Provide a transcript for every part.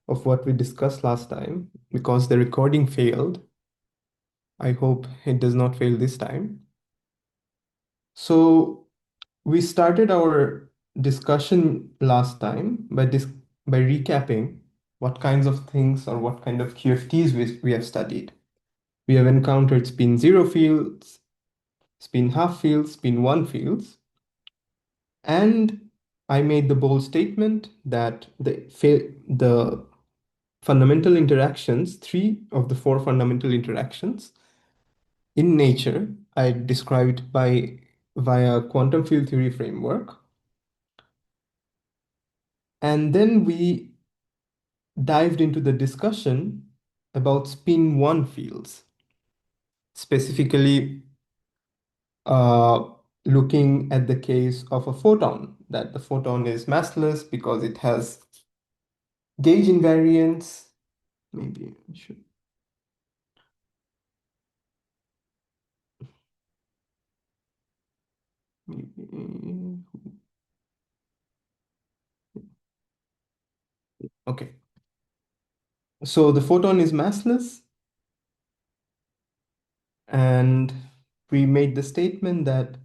of what we discussed last time because the recording failed. I hope it does not fail this time. So we started our discussion last time by recapping what kinds of things or what kind of QFTs we have studied. We have encountered spin zero fields, spin half fields, spin one fields, and I made the bold statement that the fundamental interactions, three of the four fundamental interactions in nature, I described via quantum field theory framework. And then we dived into the discussion about spin one fields, specifically uh, looking at the case of a photon, that the photon is massless because it has gauge invariance. Maybe I should. Maybe. Okay. So the photon is massless, and we made the statement that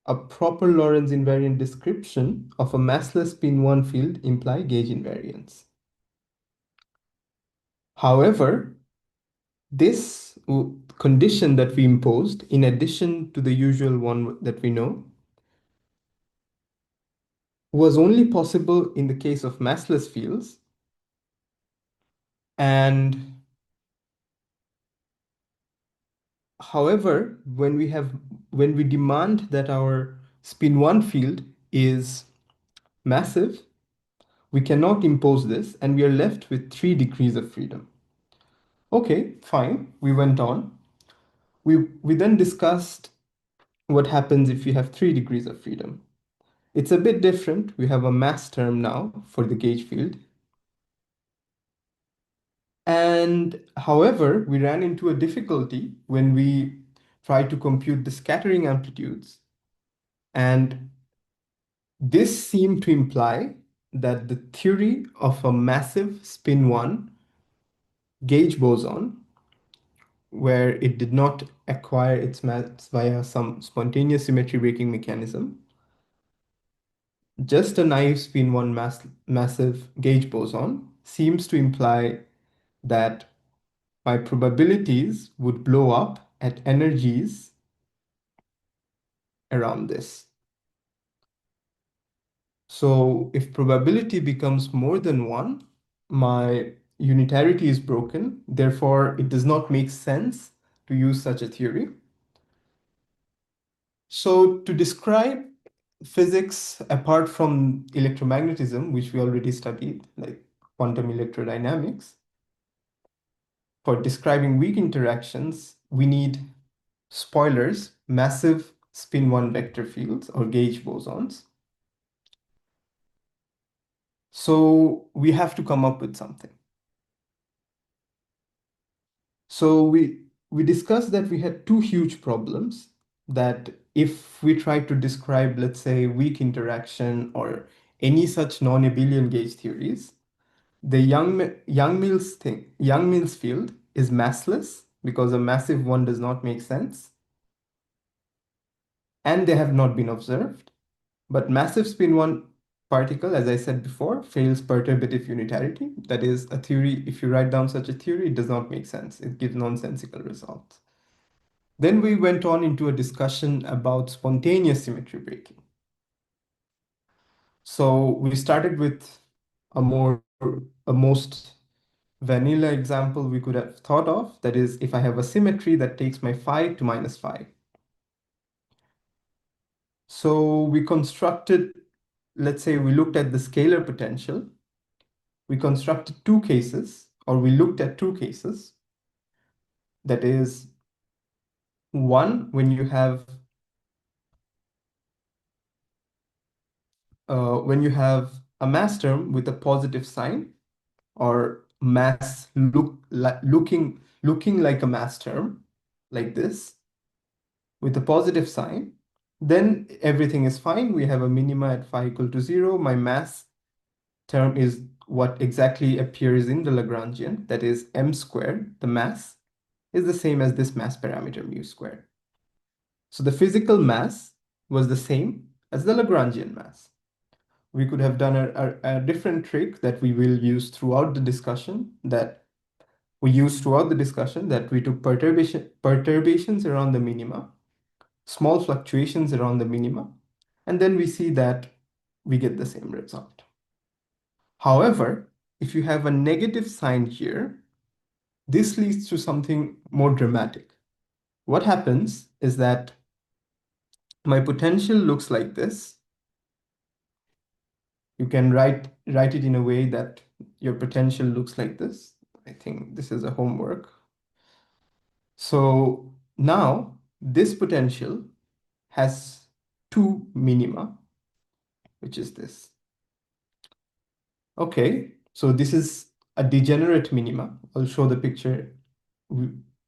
a proper Lorentz invariant description of a massless spin one field imply gauge invariance. However, this condition that we imposed, in addition to the usual one that we know, was only possible in the case of massless fields. And however, when we demand that our spin one field is massive, we cannot impose this, and we are left with 3 degrees of freedom. Okay, fine. We went on. We then discussed what happens if you have 3 degrees of freedom. It's a bit different. We have a mass term now for the gauge field. And however, we ran into a difficulty when we tried to compute the scattering amplitudes. And this seemed to imply that the theory of a massive spin one gauge boson, where it did not acquire its mass via some spontaneous symmetry breaking mechanism, just a naive spin one massive gauge boson seems to imply that my probabilities would blow up at energies around this. So if probability becomes more than one, my unitarity is broken. Therefore, it does not make sense to use such a theory. So to describe physics apart from electromagnetism, which we already studied, like quantum electrodynamics, for describing weak interactions, we need spoilers, massive spin one vector fields or gauge bosons. So we have to come up with something. So we discussed that we had two huge problems that if we try to describe, let's say, weak interaction or any such non-abelian gauge theories, the Young-Mills field is massless because a massive one does not make sense, and they have not been observed. But massive spin one particle, as I said before, fails perturbative unitarity. That is a theory, if you write down such a theory, it does not make sense. It gives nonsensical results. Then we went on into a discussion about spontaneous symmetry breaking. So we started with a most vanilla example we could have thought of. That is, if I have a symmetry that takes my phi to minus phi. So we constructed, let's say we looked at the scalar potential. We constructed two cases, or we looked at two cases. That is, one, when you have a mass term with a positive sign, or mass looking like a mass term, like this, with a positive sign, then everything is fine. We have a minima at phi equal to 0. My mass term is what exactly appears in the Lagrangian, that is m squared, the mass, is the same as this mass parameter mu squared. So the physical mass was the same as the Lagrangian mass. We could have done a different trick that we will use throughout the discussion, that we took perturbations around the minima, small fluctuations around the minima, and then we see that we get the same result. However, if you have a negative sign here, this leads to something more dramatic. What happens is that my potential looks like this. You can write it in a way that your potential looks like this. I think this is a homework. So now this potential has two minima, which is this. Okay, so this is a degenerate minima. I'll show the picture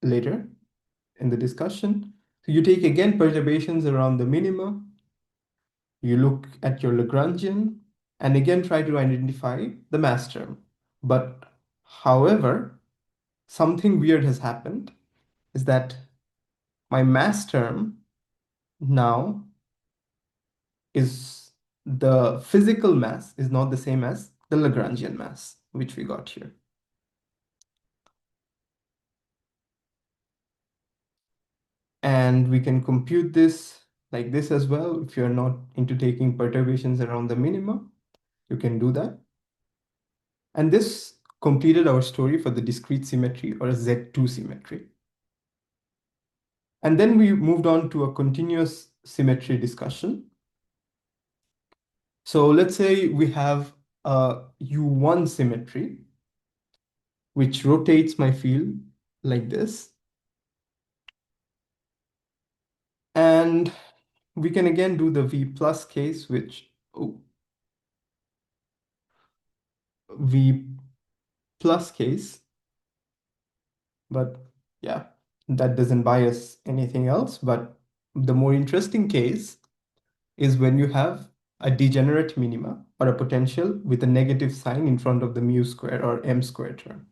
later in the discussion. So you take again perturbations around the minima, you look at your Lagrangian, and again try to identify the mass term. But however, something weird has happened, is that my mass term now is, the physical mass is not the same as the Lagrangian mass, which we got here. And we can compute this like this as well. If you're not into taking perturbations around the minima, you can do that. And this completed our story for the discrete symmetry, or a Z2 symmetry. And then we moved on to a continuous symmetry discussion. So let's say we have a U1 symmetry, which rotates my field like this. And we can again do the V plus case, which, V plus case, but yeah, that doesn't buy us anything else. But the more interesting case is when you have a degenerate minima, or a potential with a negative sign in front of the mu square or m square term.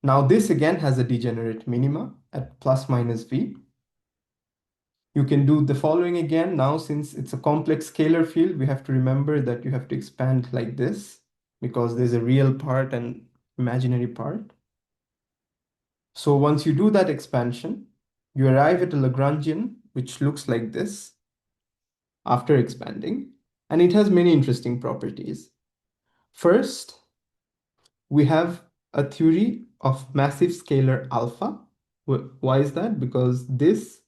Now this again has a degenerate minima at plus minus v. You can do the following again. Now, since it's a complex scalar field, we have to remember that you have to expand like this, because there's a real part and imaginary part. So once you do that expansion, you arrive at a Lagrangian, which looks like this after expanding, and it has many interesting properties. First, we have a theory of massive scalar alpha. Why is that? Because this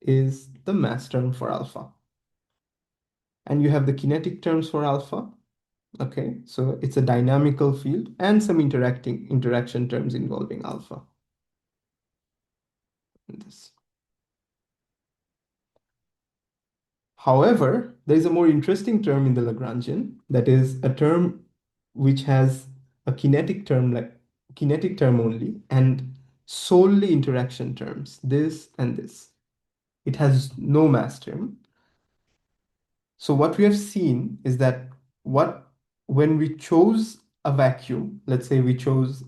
is the mass term for alpha. And you have the kinetic terms for alpha. Okay, so it's a dynamical field and some interaction terms involving alpha. This. However, there is a more interesting term in the Lagrangian, that is a term which has a kinetic term only, and solely interaction terms, this and this. It has no mass term. So what we have seen is that when we chose a vacuum, let's say we chose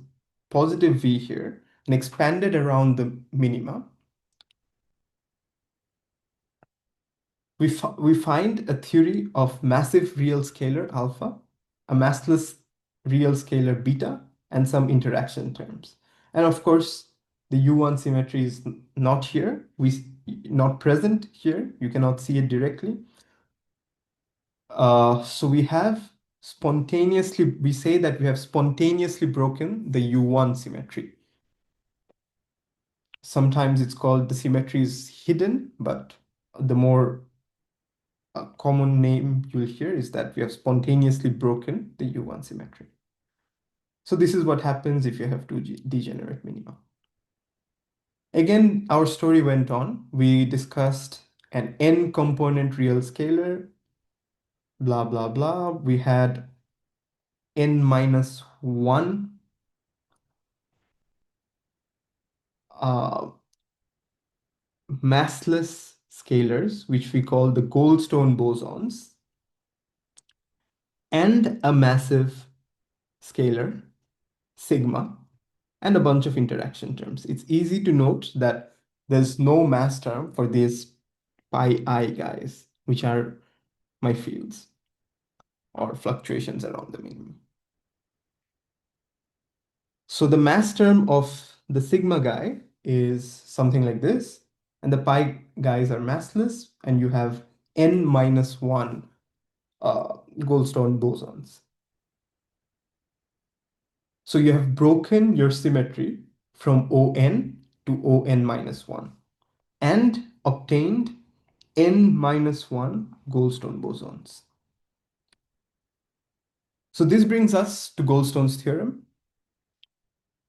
positive V here and expanded around the minima, we find a theory of massive real scalar alpha, a massless real scalar beta, and some interaction terms. And of course, the U1 symmetry is not here, not present here. You cannot see it directly. So we say that we have spontaneously broken the U1 symmetry. Sometimes it's called the symmetry is hidden, but the more common name you'll hear is that we have spontaneously broken the U1 symmetry. So this is what happens if you have two degenerate minima. Again, our story went on. We discussed an n component real scalar, blah, blah, blah. We had n minus 1 massless scalars, which we call the Goldstone bosons. and a massive scalar, sigma, and a bunch of interaction terms. It's easy to note that there's no mass term for these pi I guys, which are my fields or fluctuations around the minimum. So the mass term of the sigma guy is something like this, and the pi guys are massless, and you have n minus 1 Goldstone bosons. So you have broken your symmetry from ON to ON minus 1 and obtained n minus 1 Goldstone bosons. So this brings us to Goldstone's theorem,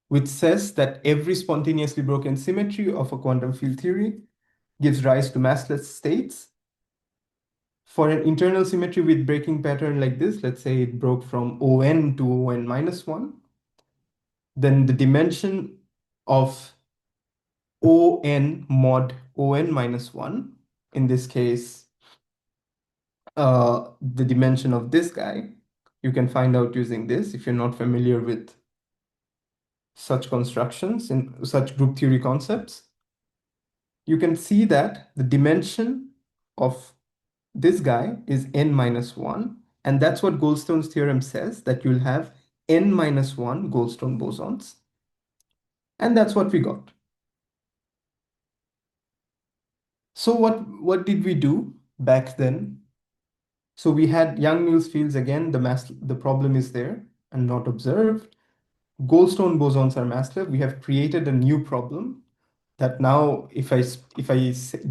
which says that every spontaneously broken symmetry of a quantum field theory gives rise to massless states. For an internal symmetry with breaking pattern like this, let's say it broke from ON to ON minus 1, then the dimension of ON mod ON minus 1, in this case, the dimension of this guy, you can find out using this if you're not familiar with such constructions in such group theory concepts. You can see that the dimension of this guy is n minus 1, and that's what Goldstone's theorem says, that you'll have n minus 1 Goldstone bosons, and that's what we got. So what did we do back then? So we had Yang-Mills fields again, the problem is there and not observed. Goldstone bosons are massless. We have created a new problem that now if I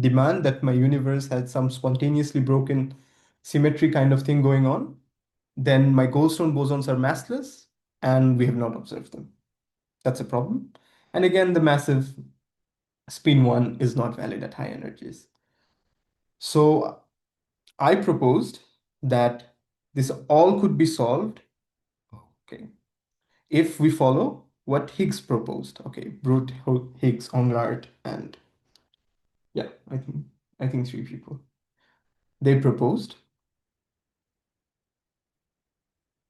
demand that my universe has some spontaneously broken symmetry kind of thing going on, then my Goldstone bosons are massless and we have not observed them. That's a problem. And again, the massive spin 1 is not valid at high energies. So I proposed that this all could be solved, okay, if we follow what Higgs proposed. Okay, Brute, Higgs, Englert, and yeah, I think three people. They proposed.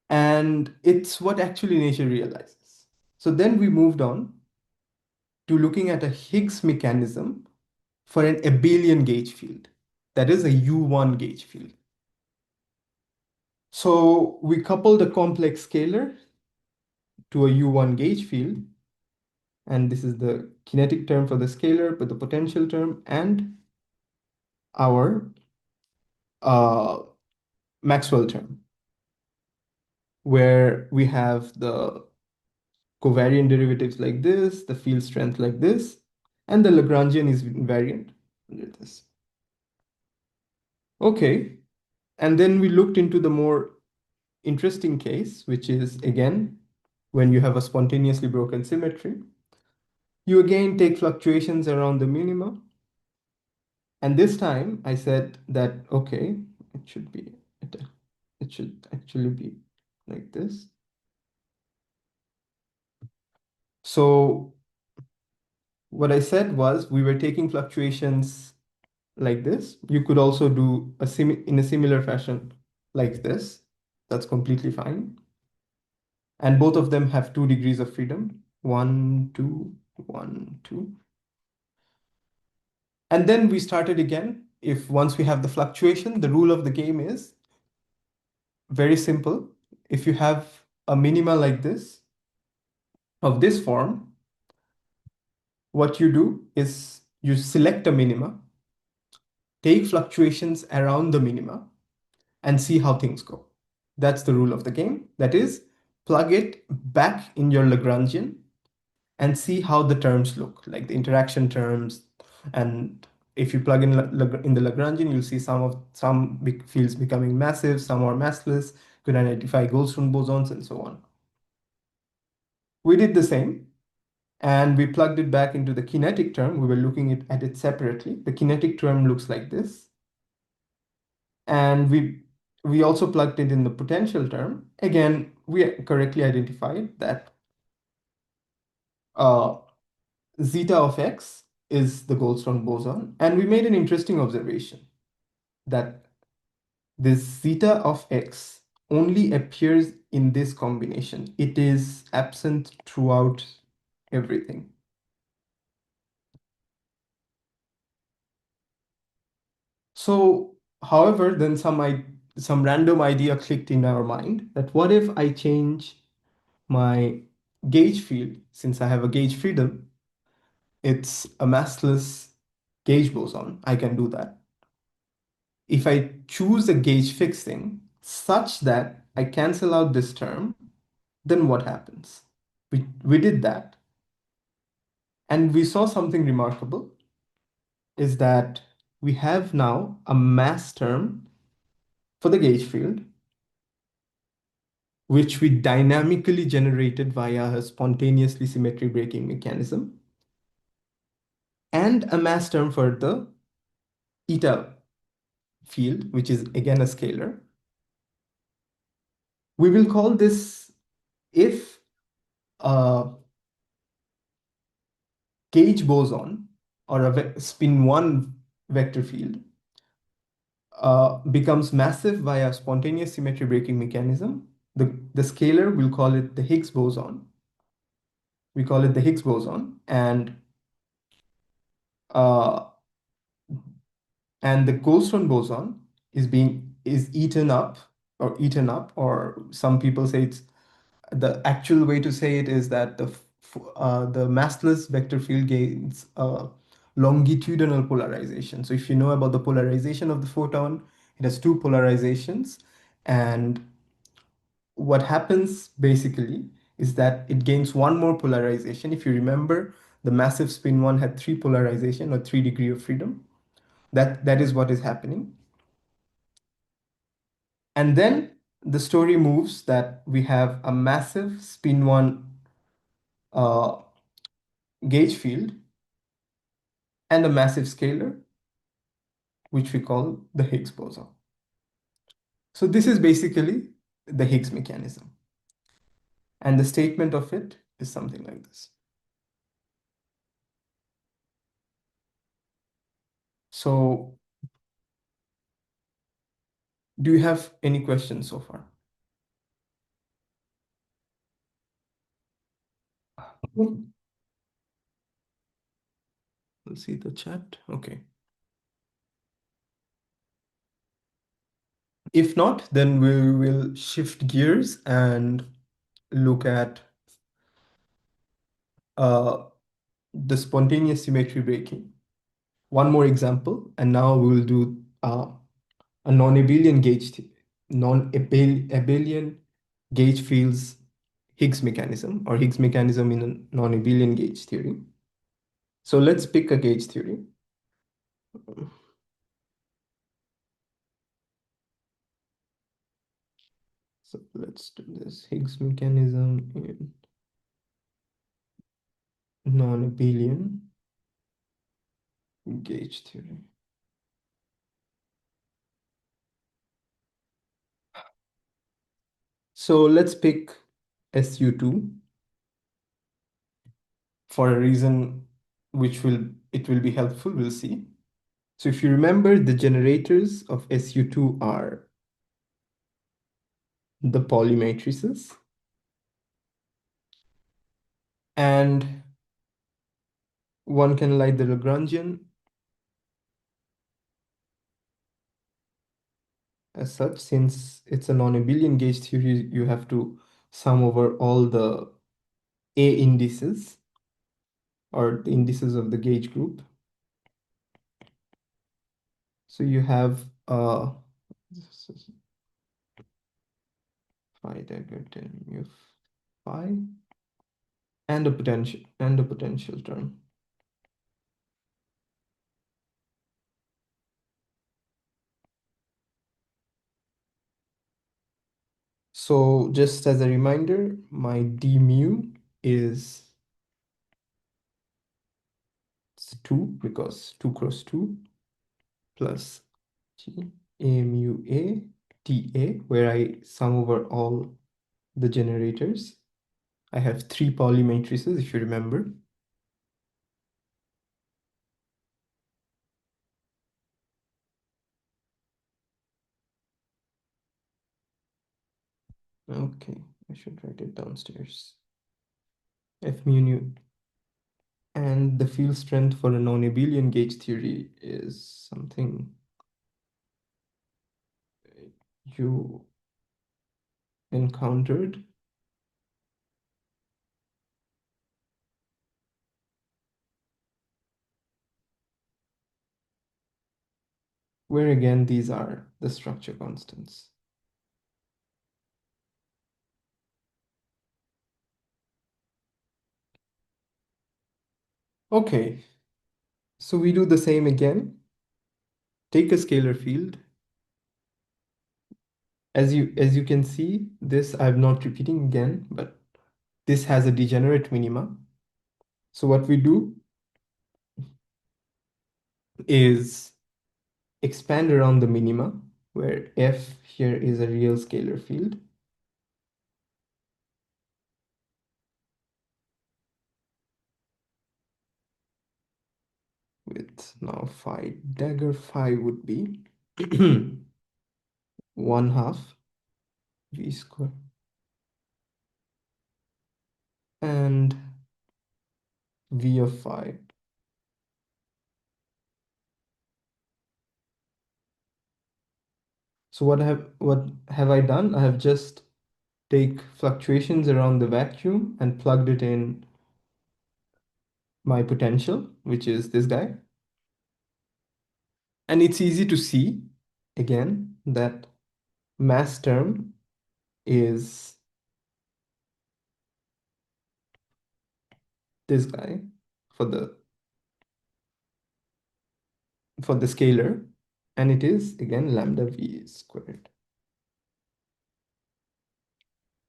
And it's what actually nature realizes. So then we moved on to looking at a Higgs mechanism for an abelian gauge field. That is a U1 gauge field. So we coupled a complex scalar to a U1 gauge field. And this is the kinetic term for the scalar, but the potential term and our Maxwell term, where we have the covariant derivatives like this, the field strength like this, and the Lagrangian is invariant under this. Okay, and then we looked into the more interesting case, which is again, when you have a spontaneously broken symmetry, you again take fluctuations around the minima. And this time I said that, okay, it should be, it should actually be like this. So what I said was we were taking fluctuations like this. You could also do in a similar fashion like this. That's completely fine. And both of them have 2 degrees of freedom. 1, 2, 1, 2. And then we started again. If once we have the fluctuation, the rule of the game is very simple. If you have a minima like this, of this form, what you do is you select a minima, take fluctuations around the minima, and see how things go. That's the rule of the game. That is, plug it back in your Lagrangian and see how the terms look, like the interaction terms. And if you plug in the Lagrangian, you'll see some big fields becoming massive, some are massless, could identify Goldstone bosons, and so on. We did the same, and we plugged it back into the kinetic term. We were looking at it separately. The kinetic term looks like this. And we also plugged it in the potential term. Again, we correctly identified that zeta of x is the Goldstone boson. And we made an interesting observation that this zeta of x only appears in this combination. It is absent throughout everything. So, however, then some random idea clicked in our mind that what if I change my gauge field, since I have a gauge freedom, it's a massless gauge boson. I can do that. If I choose a gauge fixing such that I cancel out this term, then what happens? We did that, and we saw something remarkable is that we have now a mass term for the gauge field, which we dynamically generated via a spontaneously symmetry breaking mechanism, and a mass term for the eta field, which is again a scalar. We will call this if a gauge boson or a spin 1 vector field becomes massive via spontaneous symmetry breaking mechanism. The scalar, we'll call it the Higgs boson. We call it the Higgs boson, uh, and the Goldstone boson is eaten up, or some people say it's the actual way to say it is that the massless vector field gains longitudinal polarization. So if you know about the polarization of the photon, it has two polarizations, and what happens basically is that it gains one more polarization. If you remember, the massive spin one had three polarization or 3 degree of freedom. That is what is happening. And then the story moves that we have a massive spin one uh, gauge field and a massive scalar, which we call the Higgs boson. So this is basically the Higgs mechanism. And the statement of it is something like this. So do you have any questions so far? We'll see the chat. Okay. If not, then we will shift gears and look at uh, the spontaneous symmetry breaking. One more example, and now we will do a non-abelian non-abelian gauge fields Higgs mechanism, or Higgs mechanism in a non-abelian gauge theory. So let's pick a gauge theory. So let's do this Higgs mechanism in non-abelian gauge theory. So let's pick SU2 for a reason which will be helpful, we'll see. So if you remember, the generators of SU2 are the Pauli matrices, and one can light the Lagrangian as such. Since it's a non-abelian gauge theory, you have to sum over all the A indices, or the indices of the gauge group. So you have phi dagger mu phi and a potential term. So just as a reminder, my d mu is 2, because 2 cross 2 plus g a mu a dA, where I sum over all the generators. I have 3 Pauli matrices, if you remember. Okay, I should write it downstairs. F mu nu. And the field strength for a non-abelian gauge theory is something you encountered. Where again, these are the structure constants. Okay, so we do the same again. Take a scalar field. As you can see, this I'm not repeating again, but this has a degenerate minima. So what we do is expand around the minima, where F here is a real scalar field. With now phi dagger, phi would be 1/2 v square and v of phi. So what have I done? I have just take fluctuations around the vacuum and plugged it in my potential, which is this guy. And it's easy to see again that mass term is this guy for the scalar, and it is again lambda v squared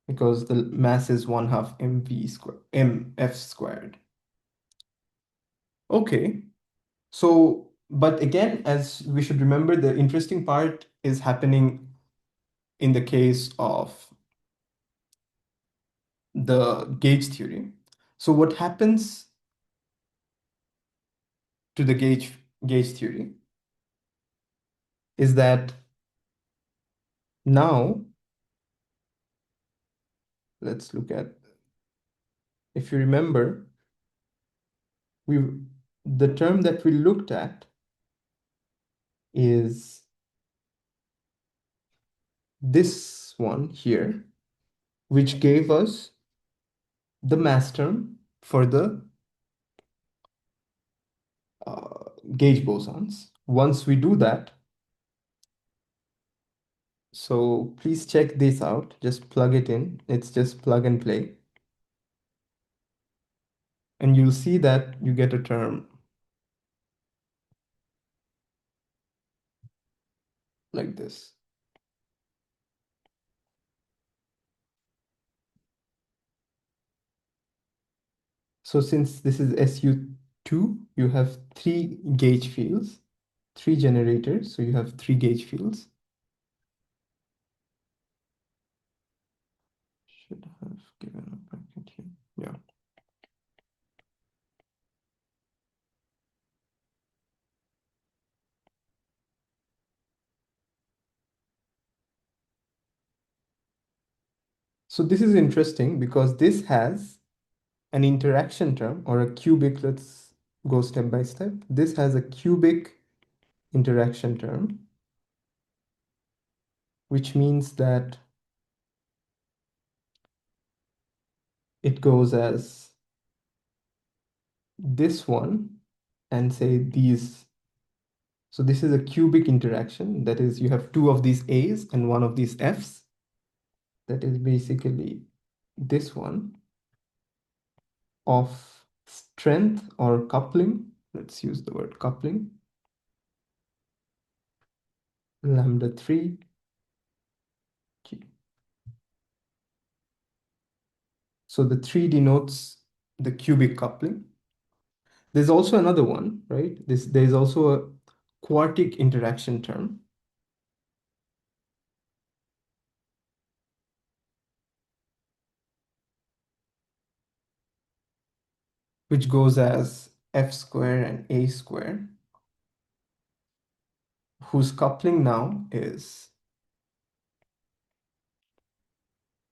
because the mass is 1/2 mv squared mf squared. Okay, so but again, as we should remember, the interesting part is happening in the case of the gauge theory. So what happens to the gauge theory is that now let's look at, if you remember, we the term that we looked at is this one here, which gave us the mass term for the gauge bosons. Once we do that, so please check this out, just plug it in. It's just plug and play. And you'll see that you get a term like this. So since this is SU2, you have 3 gauge fields, 3 generators, so you have 3 gauge fields. Should have given a bracket here. Yeah. So this is interesting because this has an interaction term or a cubic. Let's go step by step. This has a cubic interaction term, which means that it goes as this one and say these. So this is a cubic interaction. That is, you have 2 of these A's and 1 of these F's. That is basically this one of strength or coupling. Let's use the word coupling. Lambda 3 G. So the 3 denotes the cubic coupling. There's also another one, right? There's also a quartic interaction term, which goes as F square and A square, whose coupling now is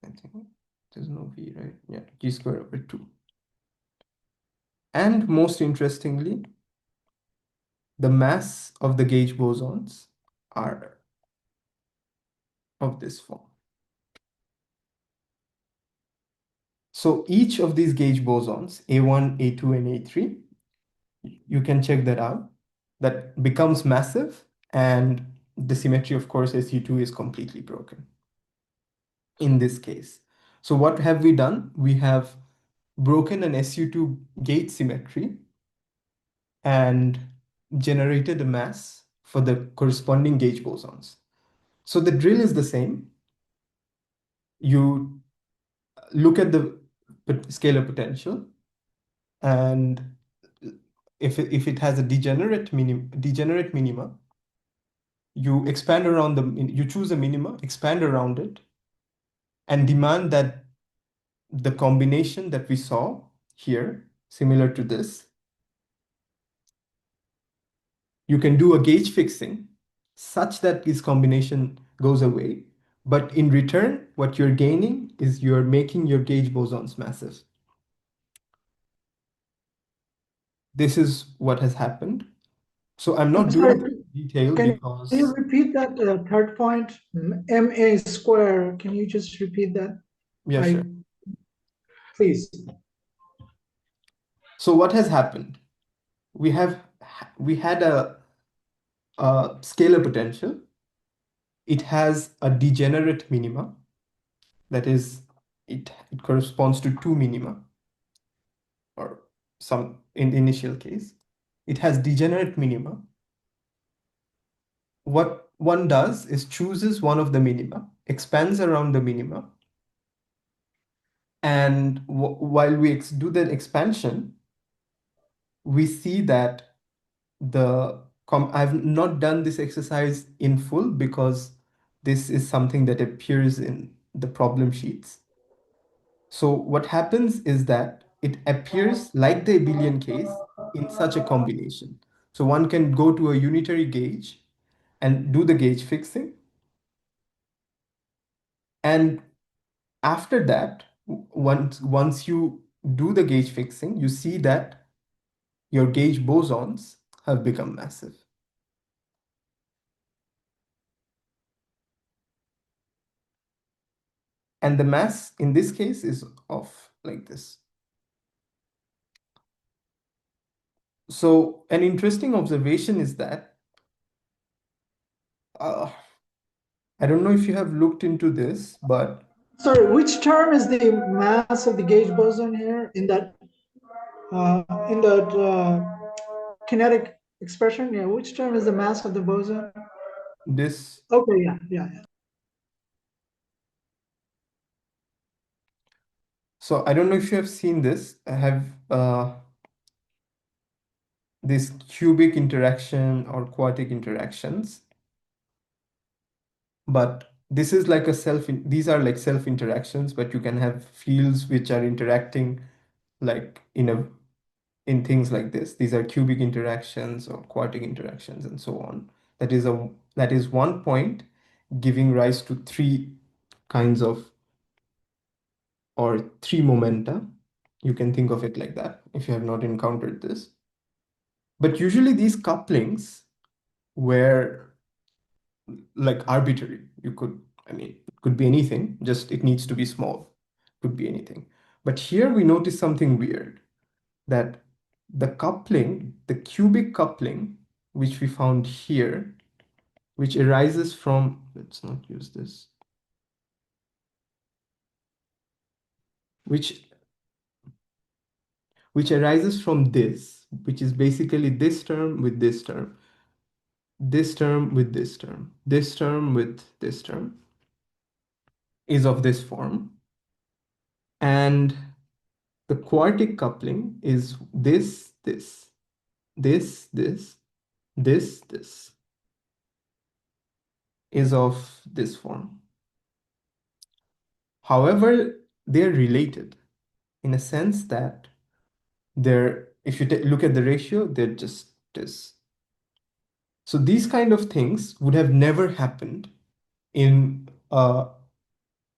I think there's no V, right? Yeah, G square over 2. And most interestingly, the mass of the gauge bosons are of this form. So each of these gauge bosons, A1, A2, and A3, you can check that out, that becomes massive, and the symmetry, of course, SU2 is completely broken in this case. So what have we done? We have broken an SU2 gauge symmetry and generated a mass for the corresponding gauge bosons. So the drill is the same. You look at the scalar potential, and if it has a degenerate minima, you expand around you choose a minima, expand around it, and demand that the combination that we saw here, similar to this, you can do a gauge fixing such that this combination goes away. But in return, what you're gaining is you're making your gauge bosons massive. This is what has happened. So I'm not I'm doing sorry, detail can you because, repeat that third point, MA square? Can you just repeat that? yeah, sure. Please. So what has happened? We had a scalar potential. It has a degenerate minima. That is, it corresponds to two minima, or some in the initial case. It has degenerate minima. What one does is chooses one of the minima, expands around the minima, and while we do that expansion, we see that I've not done this exercise in full because this is something that appears in the problem sheets. So what happens is that it appears like the abelian case in such a combination. So one can go to a unitary gauge and do the gauge fixing. And after that, once you do the gauge fixing, you see that your gauge bosons have become massive. And the mass in this case is of like this. So an interesting observation is that uh, I don't know if you have looked into this, but Sorry, which term is the mass of the gauge boson here in that kinetic expression? Yeah, which term is the mass of the boson? this, Okay, yeah. so I don't know if you have seen this. I have this cubic interaction or quartic interactions, but this is like these are like self interactions, but you can have fields which are interacting like in things like this. These are cubic interactions or quartic interactions and so on. That is one point giving rise to three kinds of, or three momenta. You can think of it like that if you have not encountered this. But usually these couplings were like arbitrary. I mean, it could be anything, just it needs to be small. Could be anything. But here we notice something weird, that the cubic coupling, which we found here, which arises from, let's not use this, which arises from this, which is basically this term with this term, this term with this term, this term with this term, is of this form. And the quartic coupling is this, this, this, this, this is of this form. However, they're related in a sense that if you look at the ratio, they're just this. So these kind of things would have never happened in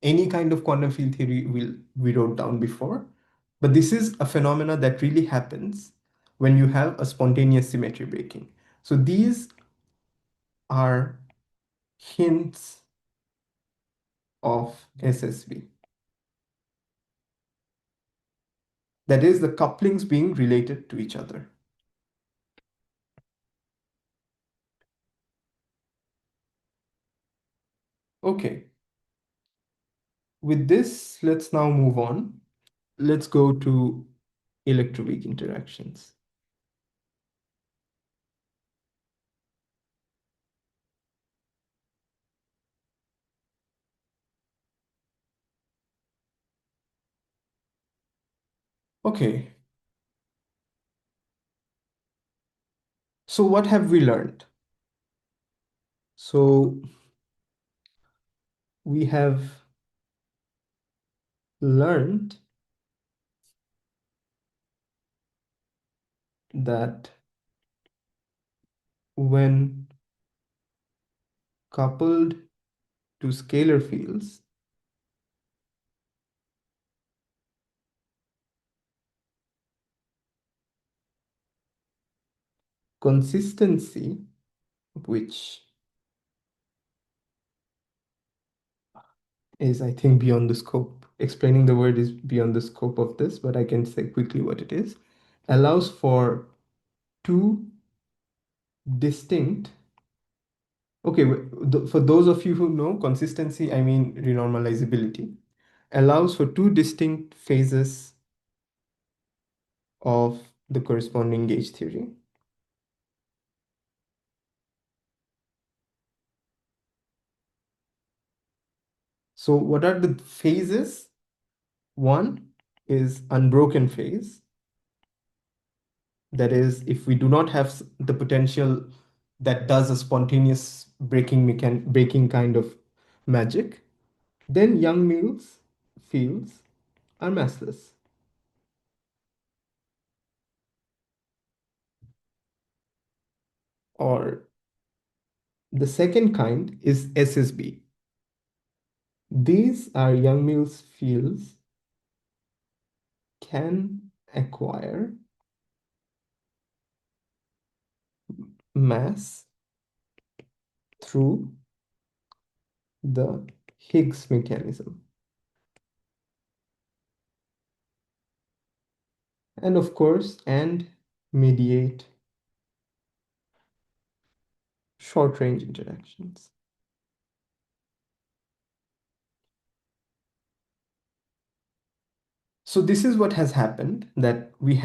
any kind of quantum field theory we wrote down before. But this is a phenomena that really happens when you have a spontaneous symmetry breaking. So these are hints of SSB. That is, the couplings being related to each other. Okay. With this, let's now move on. Let's go to electroweak interactions. Okay. So what have we learned? So we have learned that when coupled to scalar fields, consistency, which is, I think, beyond the scope. Explaining the word is beyond the scope of this, but I can say quickly what it is. Allows for two distinct. Okay, for those of you who know consistency, I mean renormalizability, allows for two distinct phases of the corresponding gauge theory. So what are the phases? One is unbroken phase. That is, if we do not have the potential that does a spontaneous breaking kind of magic, then Young-Mills fields are massless. Or the second kind is SSB. These are Young-Mills fields can acquire mass through the Higgs mechanism. And of course, and mediate short range interactions. So this is what has happened, that we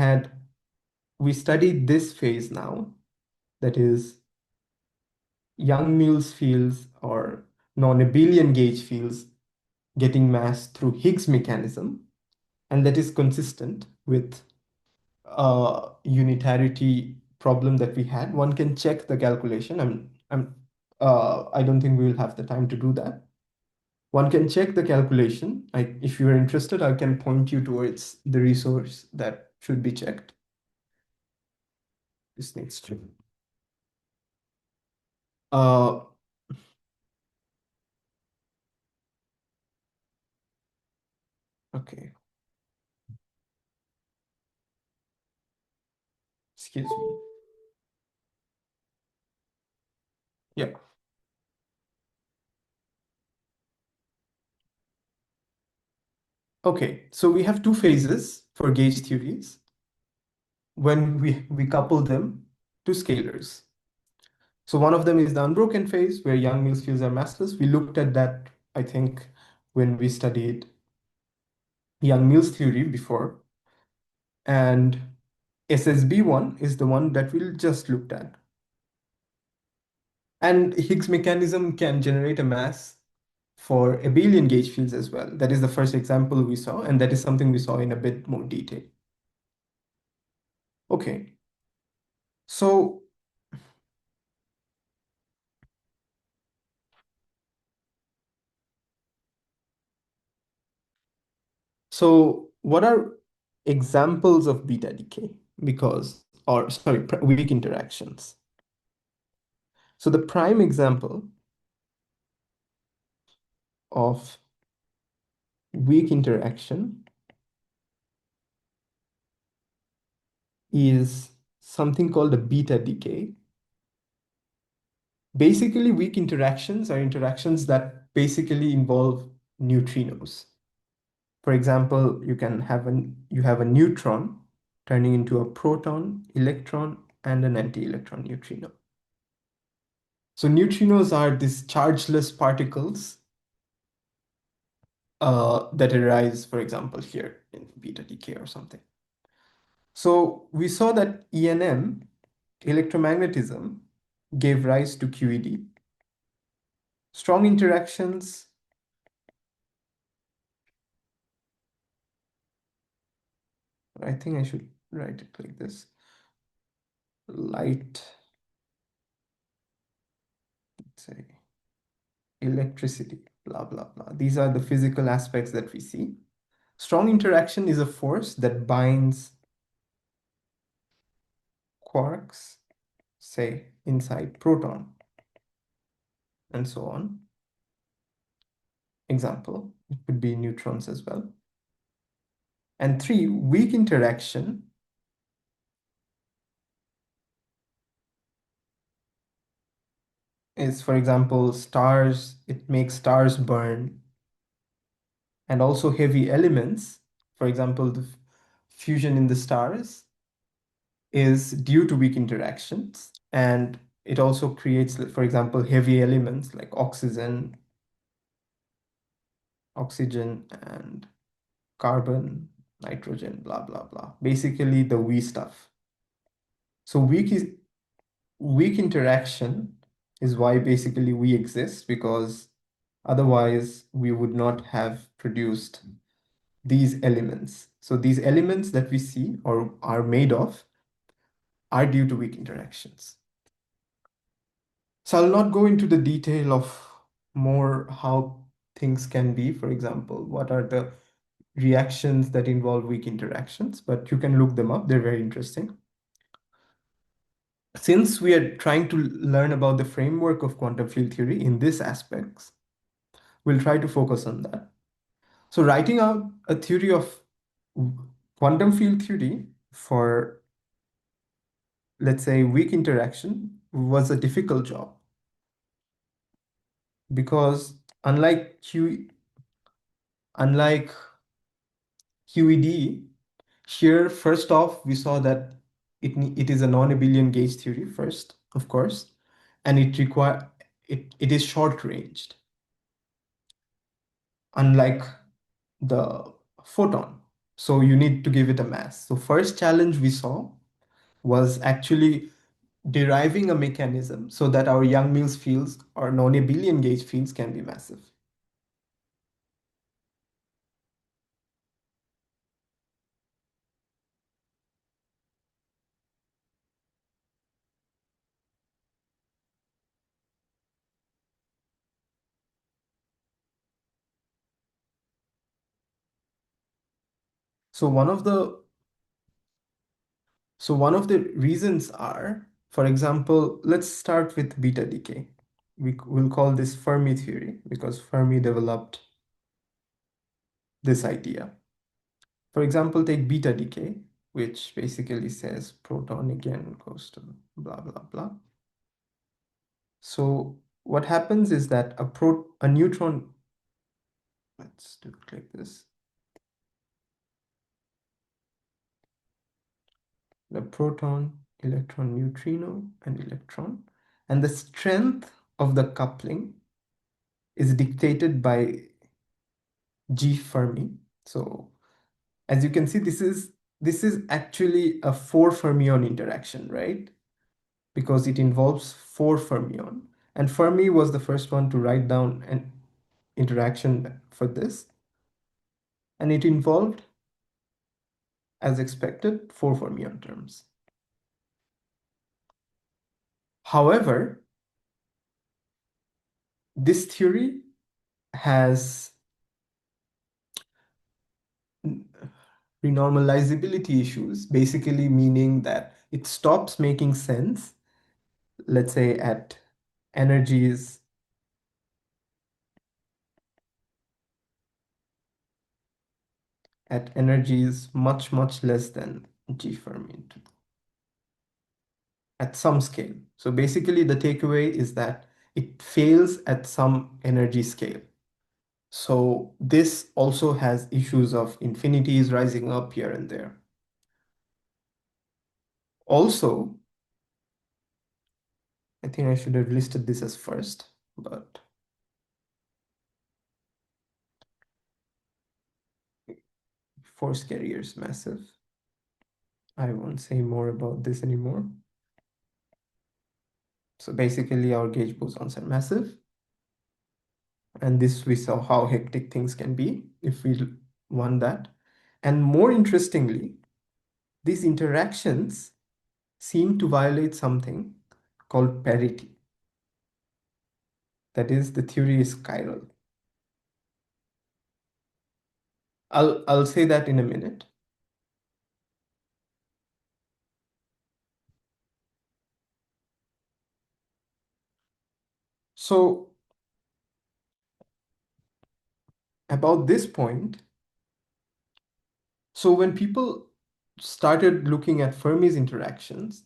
studied this phase now, that is Young-Mills fields or non-abelian gauge fields getting mass through Higgs mechanism, and that is consistent with a unitarity problem that we had. One can check the calculation. I don't think we will have the time to do that. One can check the calculation. If you are interested, I can point you towards the resource that should be checked. This needs to. Uh, okay. Excuse me. Yeah. Okay. So we have two phases for gauge theories when we couple them to scalars. So one of them is the unbroken phase where Young-Mills fields are massless. We looked at that, I think, when we studied Young-Mills theory before. And SSB1 is the one that we'll just looked at. And Higgs mechanism can generate a mass for abelian gauge fields as well. That is the first example we saw, and that is something we saw in a bit more detail. Okay. So what are examples of beta decay? Or sorry, weak interactions. So the prime example of weak interaction is something called a beta decay. Basically, weak interactions are interactions that basically involve neutrinos. For example, you have a neutron turning into a proton, electron, and an anti-electron neutrino. So neutrinos are these chargeless particles that arise, for example, here in beta decay or something. So we saw that ENM, electromagnetism, gave rise to QED. Strong interactions, I think I should write it like this. Light, let's say, electricity, blah, blah, blah. These are the physical aspects that we see. Strong interaction is a force that binds quarks, say, inside proton, and so on. Example, it could be neutrons as well. And three, weak interaction is, for example, stars, it makes stars burn, and also heavy elements, for example, the fusion in the stars is due to weak interactions. And it also creates, for example, heavy elements like oxygen and carbon, nitrogen, blah, blah, blah. Basically the we stuff. So weak interaction is why basically we exist, because otherwise we would not have produced these elements. So these elements that we see or are made of are due to weak interactions. So I'll not go into the detail of more how things can be. For example, what are the reactions that involve weak interactions, but you can look them up. They're very interesting. Since we are trying to learn about the framework of quantum field theory in these aspects, we'll try to focus on that. So writing out a theory of quantum field theory for, let's say, weak interaction was a difficult job, because unlike QED, here first off we saw that it is a non-abelian gauge theory first, of course, and it is short ranged, unlike the photon. So you need to give it a mass. So first challenge we saw was actually deriving a mechanism so that our Yang-Mills fields or non-abelian gauge fields can be massive. So one of the reasons are, for example, let's start with beta decay. We will call this Fermi theory because Fermi developed this idea. For example, take beta decay, which basically says proton again goes to blah, blah, blah. So what happens is that a neutron, let's do it like this. The proton, electron, neutrino, and electron. And the strength of the coupling is dictated by G Fermi. So as you can see, this is actually a 4 fermion interaction, right? Because it involves 4 fermion. And Fermi was the first one to write down an interaction for this. And it involved, as expected, 4 fermion terms. However, this theory has renormalizability issues, basically meaning that it stops making sense, let's say at energies at energies much, much less than G Fermi at some scale. So basically, the takeaway is that it fails at some energy scale. So this also has issues of infinities rising up here and there. Also, I think I should have listed this as first, but force carrier is massive. I won't say more about this anymore. So basically, our gauge bosons are massive. And this we saw how hectic things can be if we want that. And more interestingly, these interactions seem to violate something called parity. That is, the theory is chiral. I'll say that in a minute. So about this point, so when people started looking at Fermi's interactions,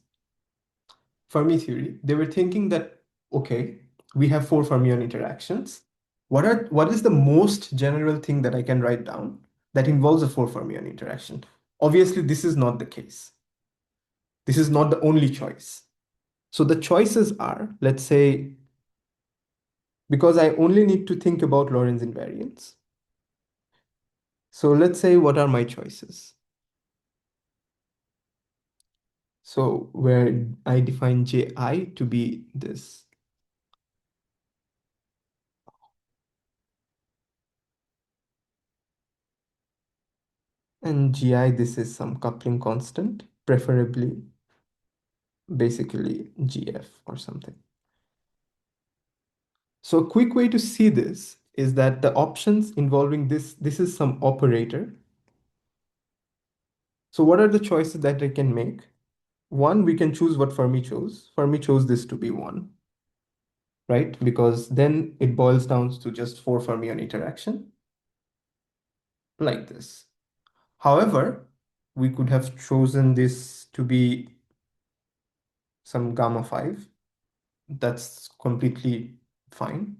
Fermi theory, they were thinking that, okay, we have four fermion interactions. What is the most general thing that I can write down that involves a four fermion interaction? Obviously, this is not the case. This is not the only choice. So the choices are, let's say, because I only need to think about Lorentz invariants. So let's say, what are my choices? So where I define Ji to be this. And Gi, this is some coupling constant, preferably basically GF or something. So a quick way to see this is that the options involving this is some operator. So what are the choices that I can make? One, we can choose what Fermi chose. Fermi chose this to be one, right? Because then it boils down to just four fermion interaction, like this. However, we could have chosen this to be some gamma 5. That's completely fine.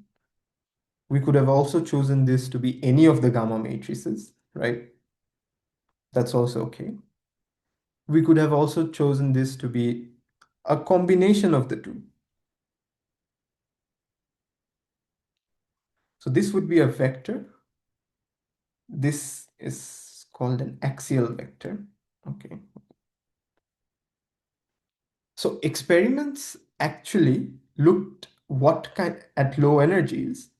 We could have also chosen this to be any of the gamma matrices, right? That's also okay. We could have also chosen this to be a combination of the two. So this would be a vector. This is called an axial vector. Okay. So experiments actually looked what kind at low energies.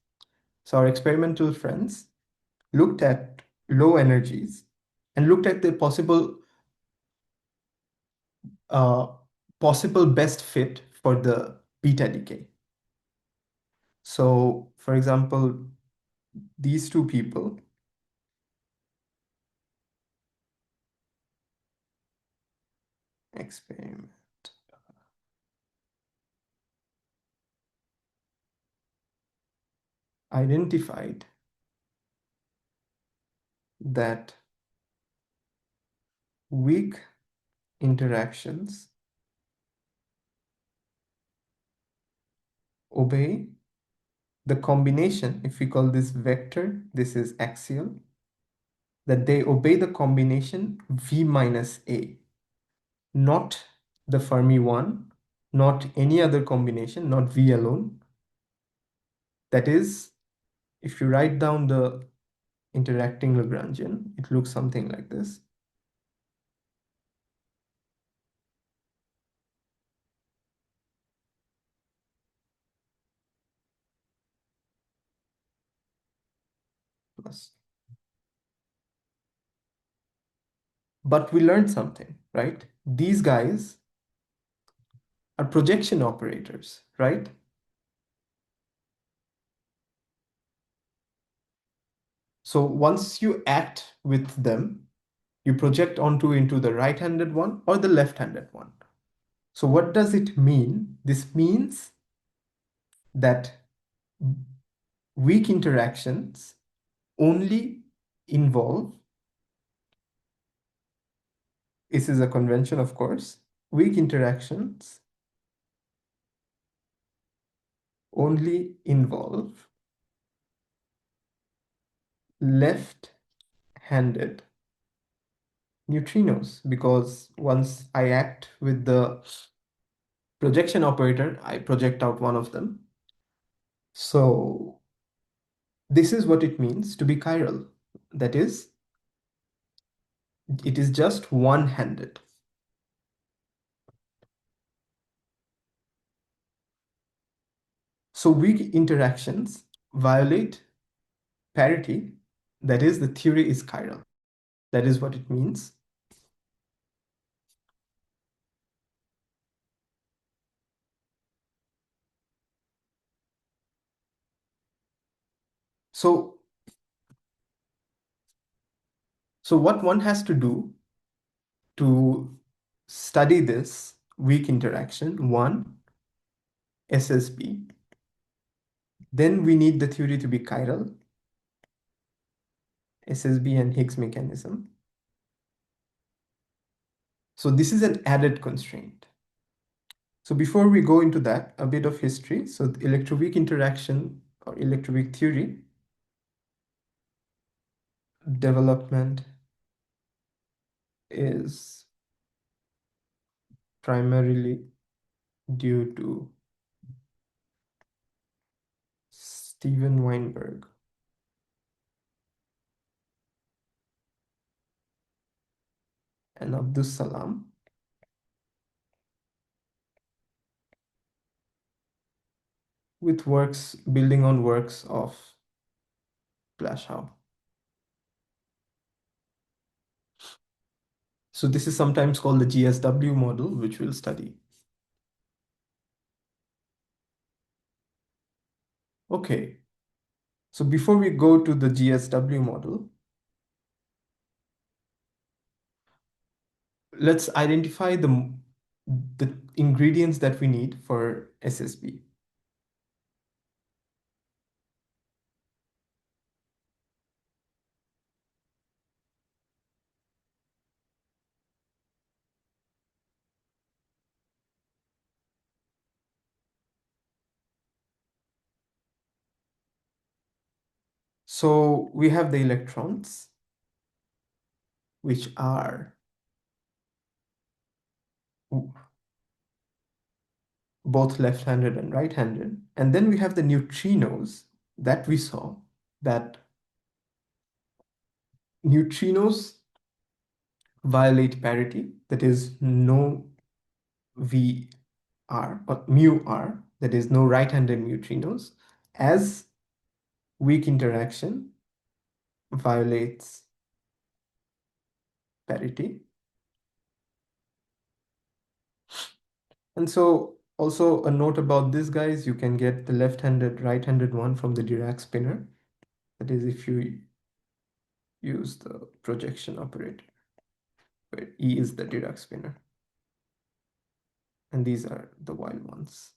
So our experimental friends looked at low energies and looked at the uh, possible best fit for the beta decay. So for example, these two people experiment identified that weak interactions obey the combination. If we call this vector, this is axial, that they obey the combination V minus A, not the Fermi one, not any other combination, not V alone. That is, if you write down the interacting Lagrangian, it looks something like this. Plus. But we learned something, right? These guys are projection operators, right? So once you act with them, you project onto into the right-handed one or the left-handed one. So what does it mean? This means that weak interactions only involve this is a convention, of course. Weak interactions only involve left-handed neutrinos, because once I act with the projection operator, I project out one of them. So this is what it means to be chiral. That is, it is just one-handed. So weak interactions violate parity. That is, the theory is chiral. That is what it means. So what one has to do to study this weak interaction, one, SSB. Then we need the theory to be chiral, SSB and Higgs mechanism. So this is an added constraint. So before we go into that, a bit of history. So the electroweak interaction or electroweak theory development is primarily due to Steven Weinberg and Abdus Salam, with works building on works of Glashow. So this is sometimes called the GSW model, which we'll study. Okay, so before we go to the GSW model, let's identify the ingredients that we need for SSB. So we have the electrons, which are both left-handed and right-handed. And then we have the neutrinos that we saw, that neutrinos violate parity, that is no VR or mu R, that is no right-handed neutrinos, as weak interaction violates parity. And so also a note about this, guys, you can get the left-handed, right-handed one from the Dirac spinner. That is if you use the projection operator, where E is the Dirac spinner. And these are the wild ones.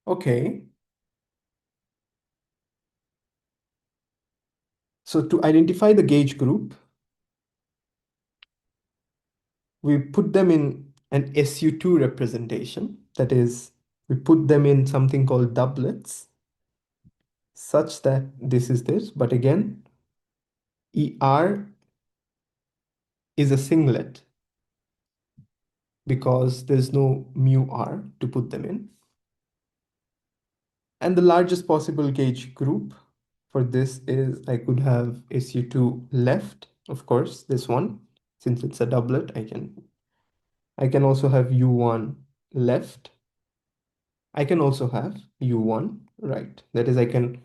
Okay. So to identify the gauge group, we put them in an SU2 representation. That is, we put them in something called doublets, such that this is this. But again, ER is a singlet because there's no mu R to put them in. And the largest possible gauge group for this is I could have SU2 left, of course, this one. Since it's a doublet, I can also have U1 left. I can also have U1 right. That is, I can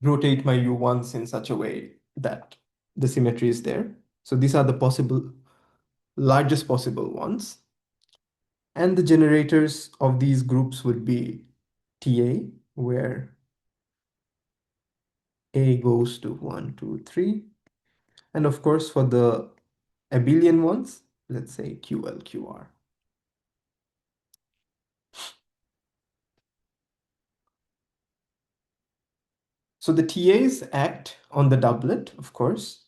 rotate my U1s in such a way that the symmetry is there. So these are the possible, largest possible ones. And the generators of these groups would be TA, where A goes to 1, 2, 3. And of course, for the abelian ones, let's say QL, QR. So the TAs act on the doublet, of course.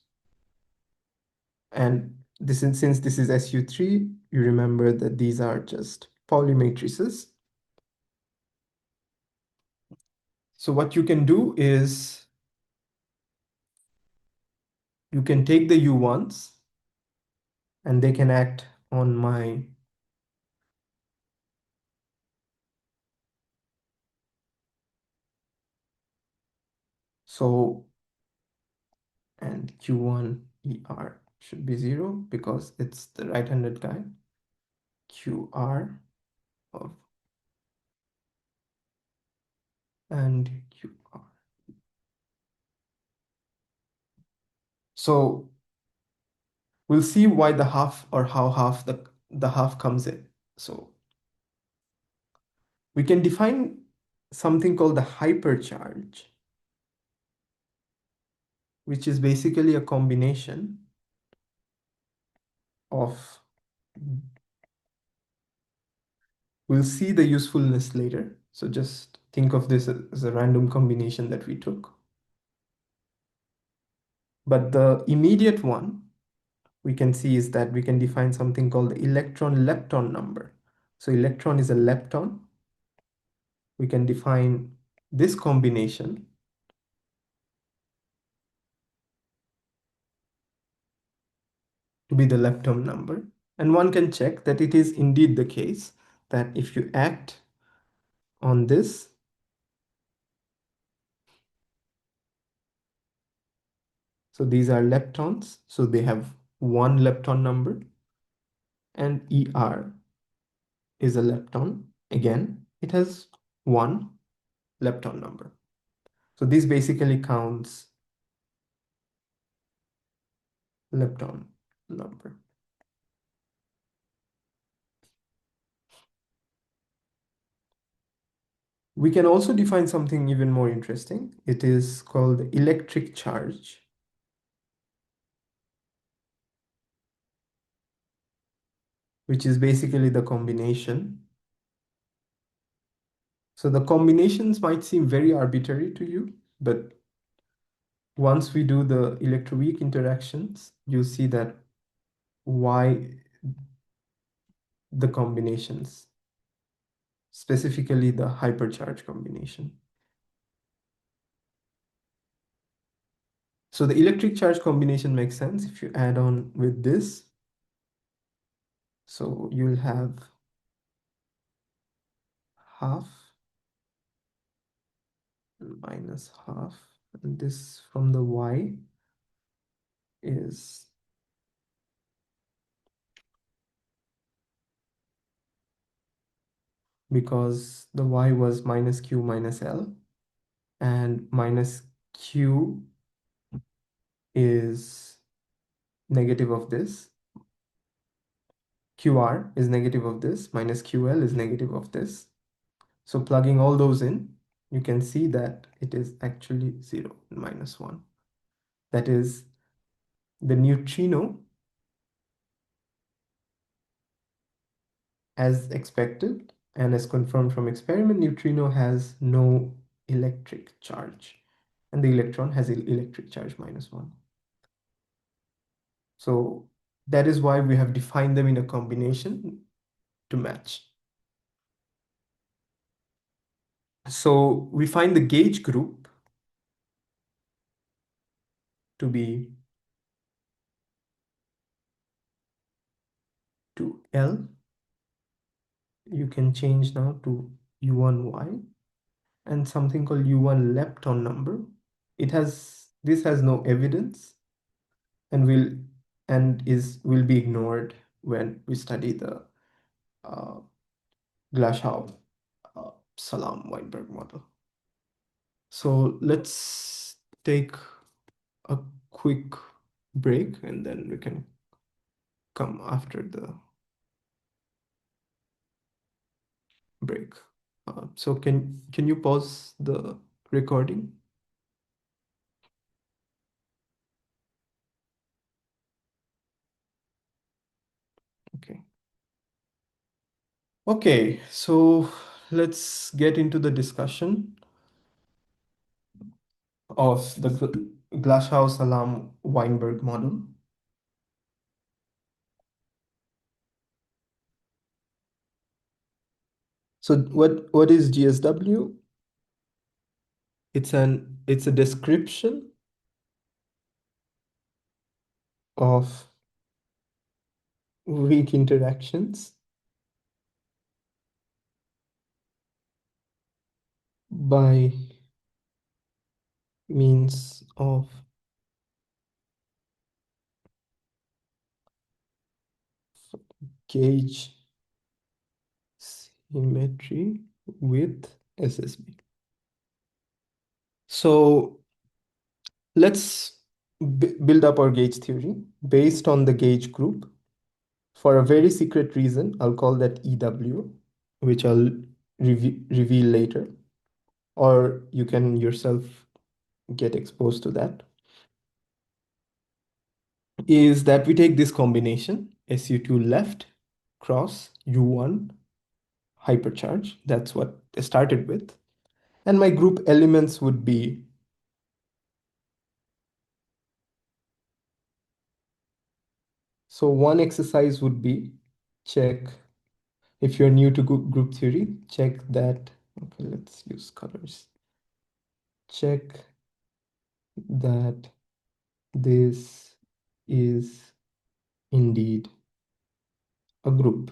And this is, since this is SU3, you remember that these are just Pauli matrices. So what you can do is you can take the U1s and they can act on my so and Q1 ER should be 0 because it's the right-handed guy. QR of and QR. So we'll see why the half or how half the half comes in. So we can define something called the hypercharge, which is basically a combination of, we'll see the usefulness later. So just think of this as a random combination that we took. But the immediate one we can see is that we can define something called the electron-lepton number. So electron is a lepton. We can define this combination to be the lepton number. And one can check that it is indeed the case that if you act on this, so these are leptons, so they have one lepton number, and ER is a lepton. Again, it has one lepton number. So this basically counts lepton number. We can also define something even more interesting. It is called electric charge. Which is basically the combination. So the combinations might seem very arbitrary to you, but once we do the electroweak interactions, you see that why the combinations, specifically the hypercharge combination. So the electric charge combination makes sense if you add on with this. So you'll have half minus half, and this from the Y is because the Y was minus Q minus L, and minus Q is negative of this. QR is negative of this, minus QL is negative of this. So plugging all those in, you can see that it is actually 0 and minus 1. That is the neutrino, as expected and as confirmed from experiment, neutrino has no electric charge, and the electron has electric charge minus 1. So that is why we have defined them in a combination to match. So we find the gauge group to be 2L. You can change now to U1Y and something called U1 lepton number. This has no evidence and will be ignored when we study the uh, Glashow Salam Weinberg model. So let's take a quick break and then we can come after the break. So can you pause the recording? Okay. Okay, so let's get into the discussion of the Glashow-Salam-Weinberg model. So what is GSW? It's a description of weak interactions by means of gauge symmetry with SSB. So let's build up our gauge theory based on the gauge group. For a very secret reason, I'll call that EW, which I'll reveal later, or you can yourself get exposed to that, is that we take this combination, SU2 left cross U1 hypercharge. That's what I started with. And my group elements would be so one exercise would be check, if you're new to group theory, check that, okay, let's use colors. Check that this is indeed a group.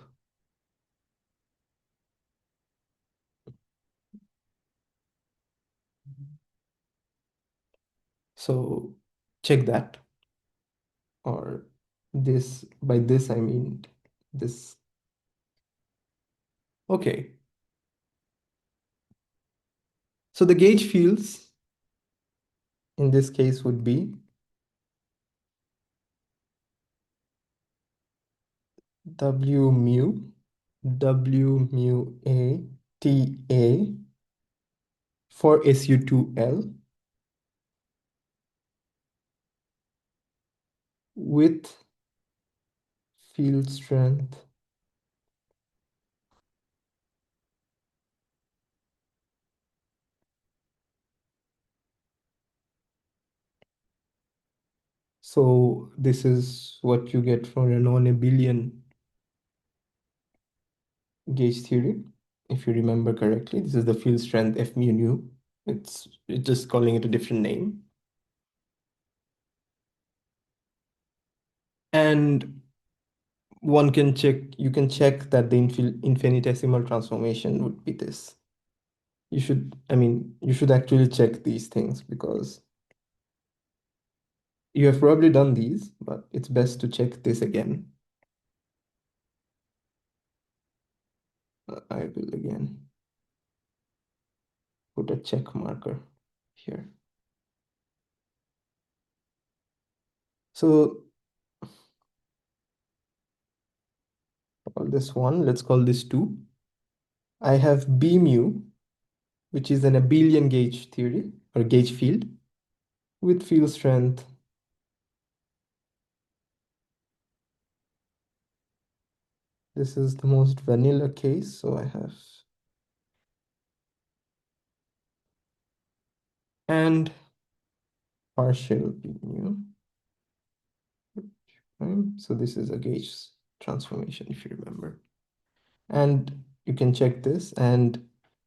So check that, or this, by this I mean this. Okay. So the gauge fields in this case would be W mu A T A for SU2L with field strength so this is what you get from a non-abelian gauge theory. If you remember correctly, this is the field strength F mu nu. It's just calling it a different name. And one can check, you can check that the infinitesimal transformation would be this. You should, I mean, you should actually check these things because you have probably done these, but it's best to check this again. I will again put a check marker here. So call this 1, let's call this 2. I have B mu, which is an abelian gauge theory or gauge field with field strength this is the most vanilla case, so I have and partial B mu. So this is a gauge transformation, if you remember. And you can check this, and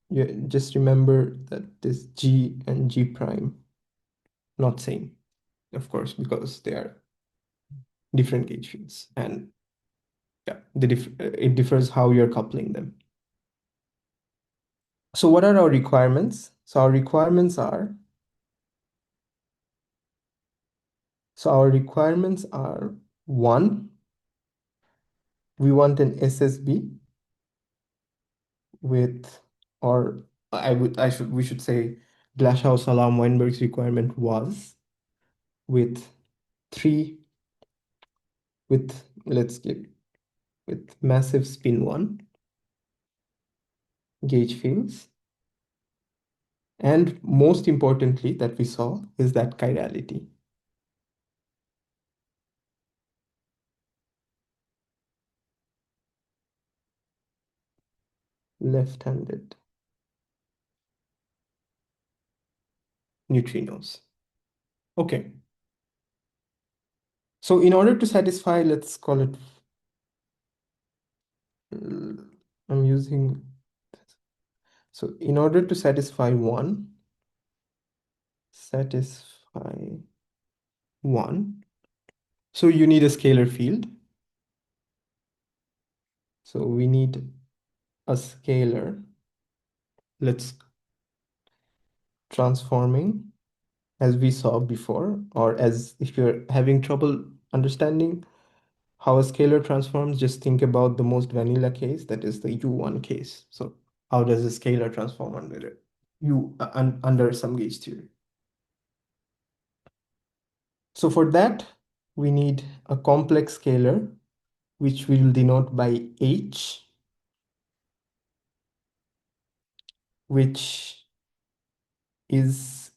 you just remember that this G and G prime not same, of course, because they are different gauge fields, and yeah, it differs how you're coupling them. So what are our requirements? So our requirements are one, we want an SSB with, or we should say Glashow-Salam-Weinberg's requirement was with three, let's give, with massive spin 1 gauge fields. And most importantly that we saw is that chirality. Left-handed neutrinos. Okay. So in order to satisfy, let's call it, I'm using, so in order to satisfy satisfy one, so you need a scalar field. So we need a scalar. Let's transforming as we saw before, or as if you're having trouble understanding how a scalar transforms, just think about the most vanilla case, that is the U1 case. So how does a scalar transform under it? Under some gauge theory? So for that, we need a complex scalar, which we will denote by H, which is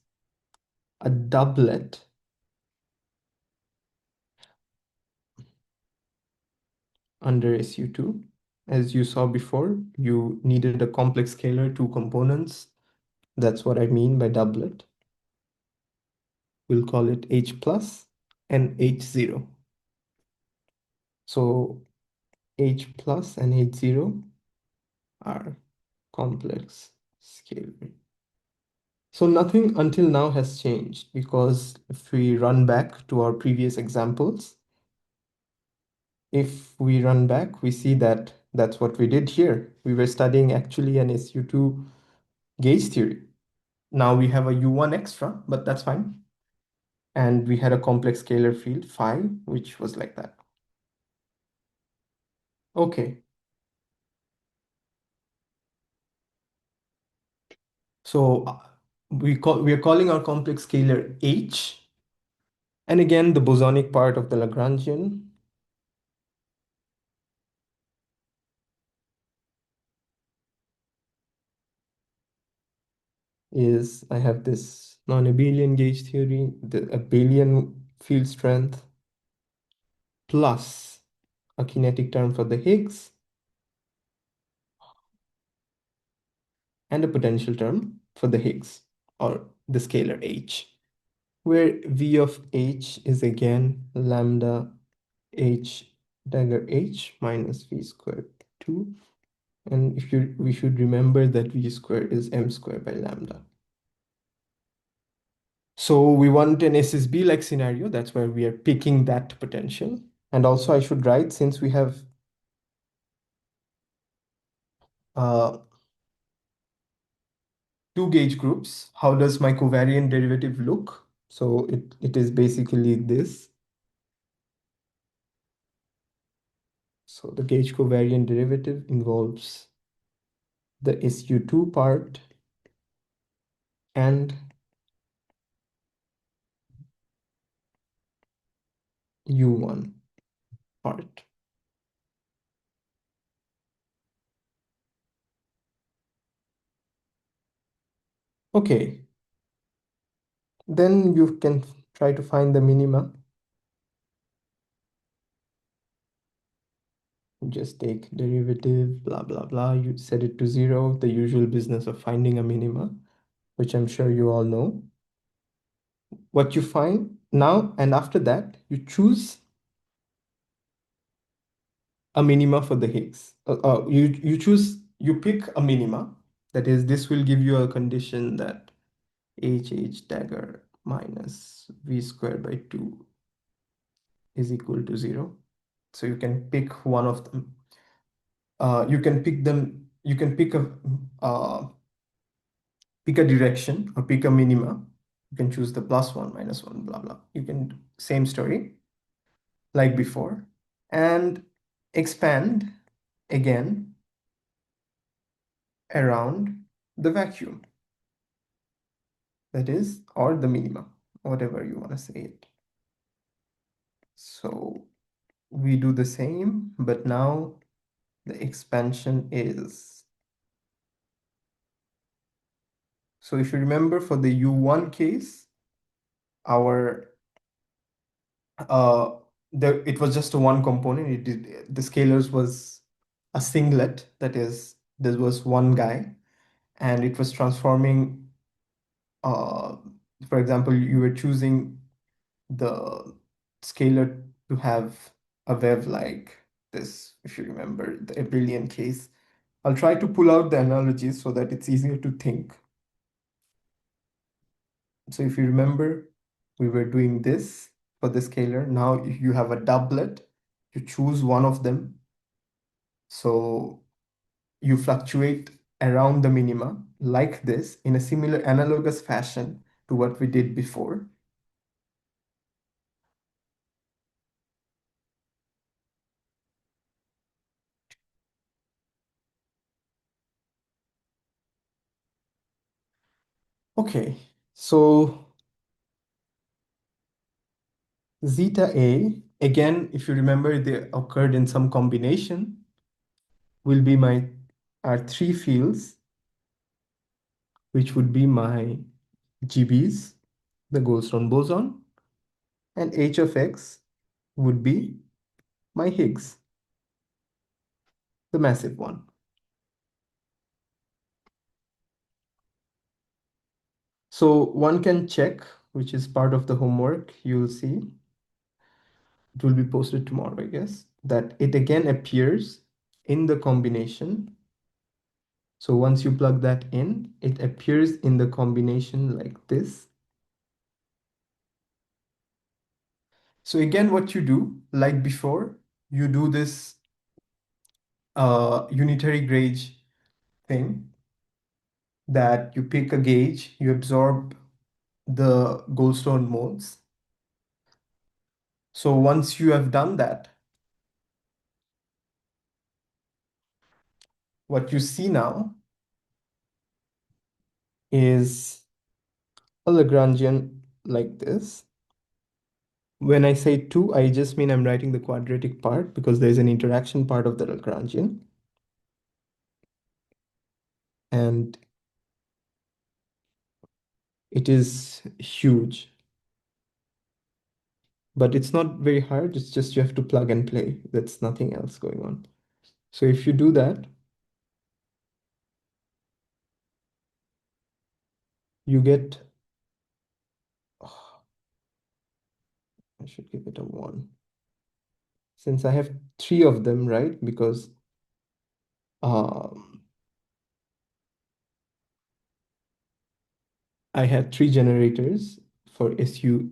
a doublet under SU2. As you saw before, you needed a complex scalar, two components. That's what I mean by doublet. We'll call it H plus and H0. So H plus and H0 are complex scalar. So nothing until now has changed, because if we run back to our previous examples, if we run back, we see that that's what we did here. We were studying actually an SU2 gauge theory. Now we have a U1 extra, but that's fine. And we had a complex scalar field phi, which was like that. Okay. So we are calling our complex scalar H. And again, the bosonic part of the Lagrangian is, I have this non-abelian gauge theory, the abelian field strength, plus a kinetic term for the Higgs, and a potential term for the Higgs, or the scalar H, where V of H is again lambda H dagger H minus V squared 2. And we should remember that V squared is M squared by lambda. So we want an SSB-like scenario. That's where we are picking that potential. And also I should write, since we have uh, two gauge groups, how does my covariant derivative look? So it is basically this. So the gauge covariant derivative involves the SU2 part and U1 part. Okay, then you can try to find the minima. Just take derivative, blah, blah, blah. You set it to 0, the usual business of finding a minima, which I'm sure you all know. What you find now, and after that, you choose a minima for the Higgs. You pick a minima. That is, this will give you a condition that H dagger minus V squared by 2 is equal to 0. So you can pick one of them. You can pick them, you can pick a direction or pick a minima. You can choose the +1, -1, blah, blah. You can, same story like before, and expand again around the vacuum. That is, or the minima, whatever you want to say it. So we do the same, but now the expansion is, so if you remember for the U1 case, our it was just a one component. It did, the scalars was a singlet, that is, there was one guy, and it was transforming. For example, you were choosing the scalar to have a wave like this, if you remember the abelian case. I'll try to pull out the analogies so that it's easier to think. So if you remember, we were doing this for the scalar. Now if you have a doublet, you choose one of them. So you fluctuate around the minima like this in a similar analogous fashion to what we did before. Okay, so zeta A, again, if you remember, they occurred in some combination, will be my our three fields, which would be my GBs, the Goldstone boson, and H of X would be my Higgs, the massive one. So one can check, which is part of the homework, you'll see. It will be posted tomorrow, I guess, that it again appears in the combination. So once you plug that in, it appears in the combination like this. So again, what you do, like before, you do this unitary gauge thing that you pick a gauge, you absorb the Goldstone modes. So once you have done that, what you see now is a Lagrangian like this. When I say 2, I just mean I'm writing the quadratic part because there's an interaction part of the Lagrangian. And it is huge. But it's not very hard. It's just you have to plug and play. That's nothing else going on. So if you do that, you get, oh, I should give it a 1. Since I have 3 of them, right? Because um, I had 3 generators for SU2.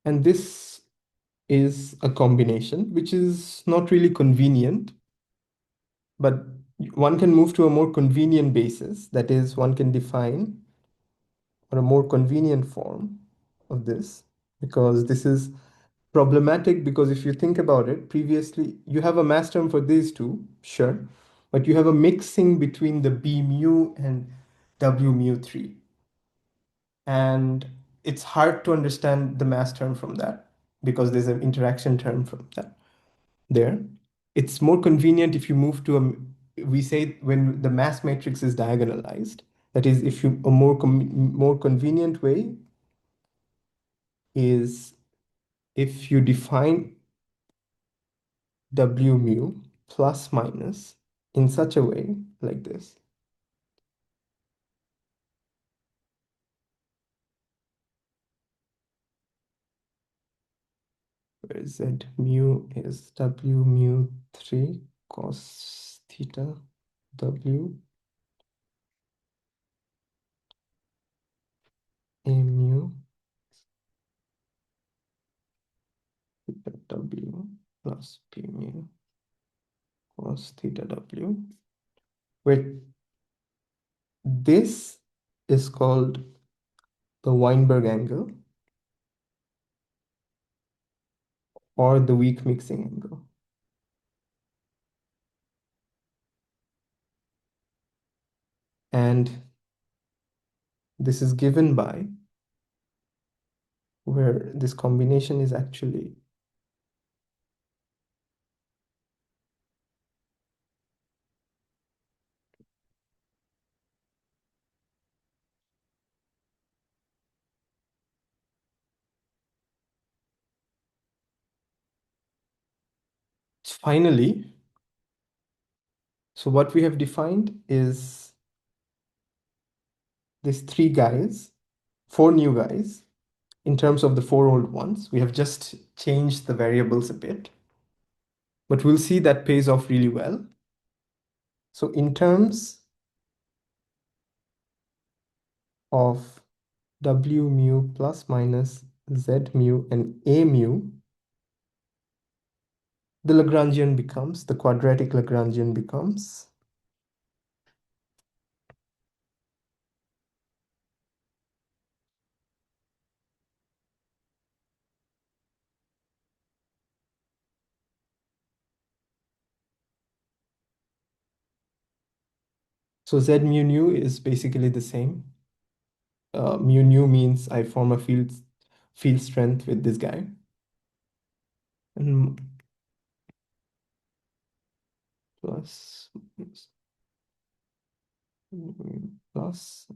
And this is a combination, which is not really convenient, but one can move to a more convenient basis. That is, one can define or a more convenient form of this, because this is problematic. Because if you think about it, previously you have a mass term for these two, sure, but you have a mixing between the B mu and W mu 3. And it's hard to understand the mass term from that because there's an interaction term from that there. It's more convenient if you move to we say when the mass matrix is diagonalized. That is, if you a more convenient way is if you define W mu plus minus in such a way like this. Where Z mu is W mu 3 cos theta W A mu theta W plus P mu cos theta W, where this is called the Weinberg angle or the weak mixing angle. And this is given by where this combination is actually finally, so what we have defined is these three guys, four new guys, in terms of the four old ones. We have just changed the variables a bit, but we'll see that pays off really well. So in terms of W mu plus minus Z mu and A mu, the Lagrangian becomes, the quadratic Lagrangian becomes so Z mu nu is basically the same. Mu nu means I form a field strength with this guy. And plus, plus.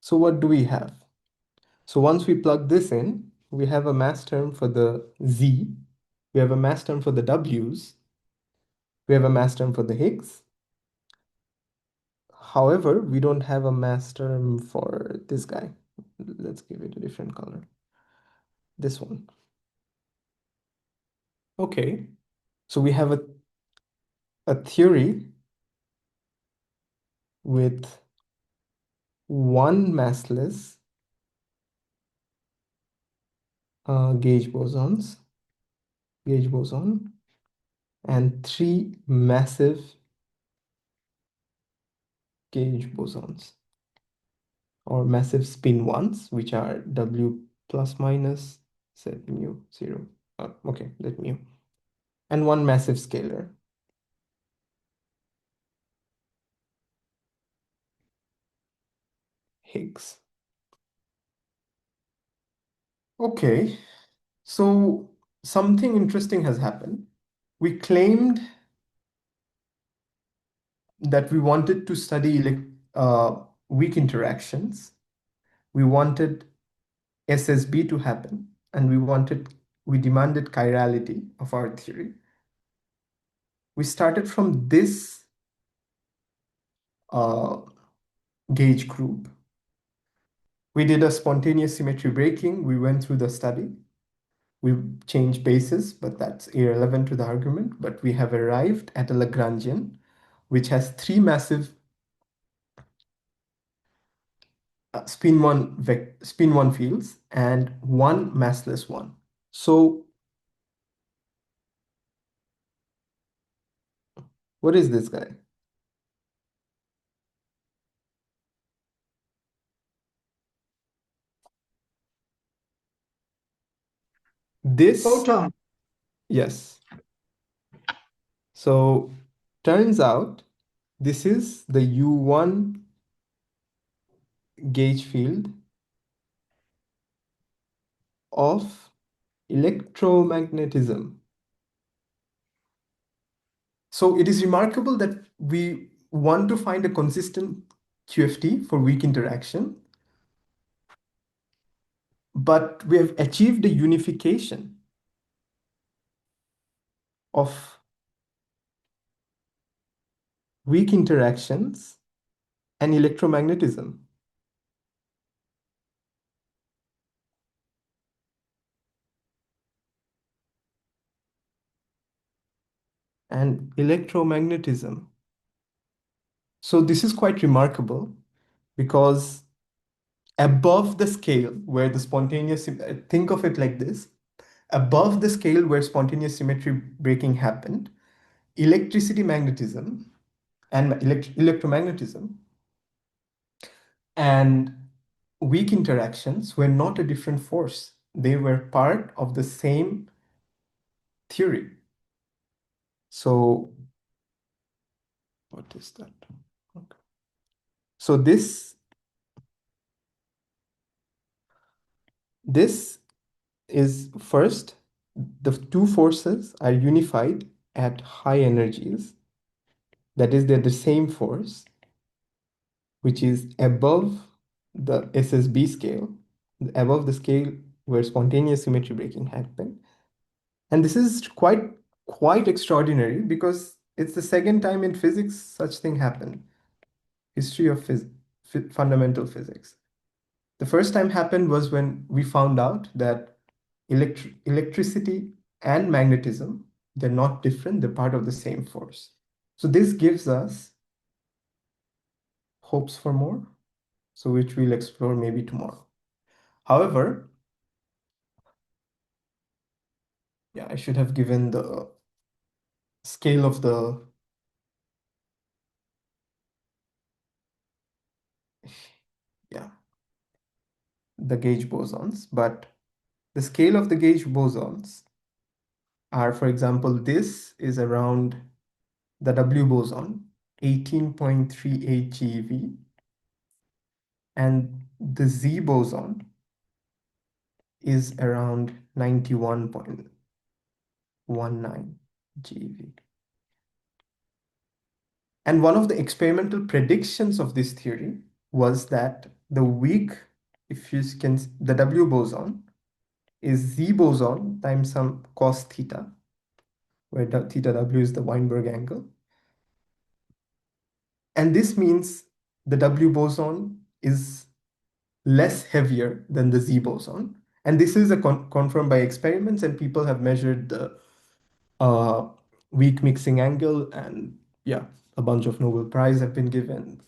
So what do we have? So once we plug this in, we have a mass term for the Z, we have a mass term for the W's, we have a mass term for the Higgs. However, we don't have a mass term for this guy. Let's give it a different color. This one. Okay. So we have a theory with one massless gauge boson, and three massive gauge bosons, or massive spin ones, which are W plus minus Z mu 0. Okay, let mu. And one massive scalar. Higgs. Okay, so something interesting has happened. We claimed that we wanted to study weak interactions. We wanted SSB to happen, and we demanded chirality of our theory. We started from this uh, gauge group. We did a spontaneous symmetry breaking. We went through the study. We changed bases, but that's irrelevant to the argument. But we have arrived at a Lagrangian, which has three massive spin one fields and one massless one. So what is this guy? This, Photon. yes. So turns out this is the U1 gauge field of electromagnetism. So it is remarkable that we want to find a consistent QFT for weak interaction, but we have achieved a unification of weak interactions and electromagnetism. And electromagnetism. So this is quite remarkable because above the scale where the spontaneous, think of it like this, above the scale where spontaneous symmetry breaking happened, electricity magnetism and electromagnetism and weak interactions were not a different force. They were part of the same theory. So What is that? Okay. So this is first, the two forces are unified at high energies. That is, they're the same force, which is above the SSB scale, above the scale where spontaneous symmetry breaking happened. And this is quite extraordinary because it's the second time in physics such thing happened. History of fundamental physics. The first time happened was when we found out that electricity and magnetism, they're not different, they're part of the same force. So this gives us hopes for more, so which we'll explore maybe tomorrow. However, yeah, I should have given the scale of yeah, the gauge bosons, but the scale of the gauge bosons are, for example, this is around the W boson, 18.38 GeV, and the Z boson is around 91.19 GeV. And one of the experimental predictions of this theory was that the weak, if you can, the W boson is Z boson times some cos theta, where theta W is the Weinberg angle. And this means the W boson is less heavier than the Z boson. And this is confirmed by experiments, and people have measured the uh, weak mixing angle, and yeah, a bunch of Nobel Prize have been given.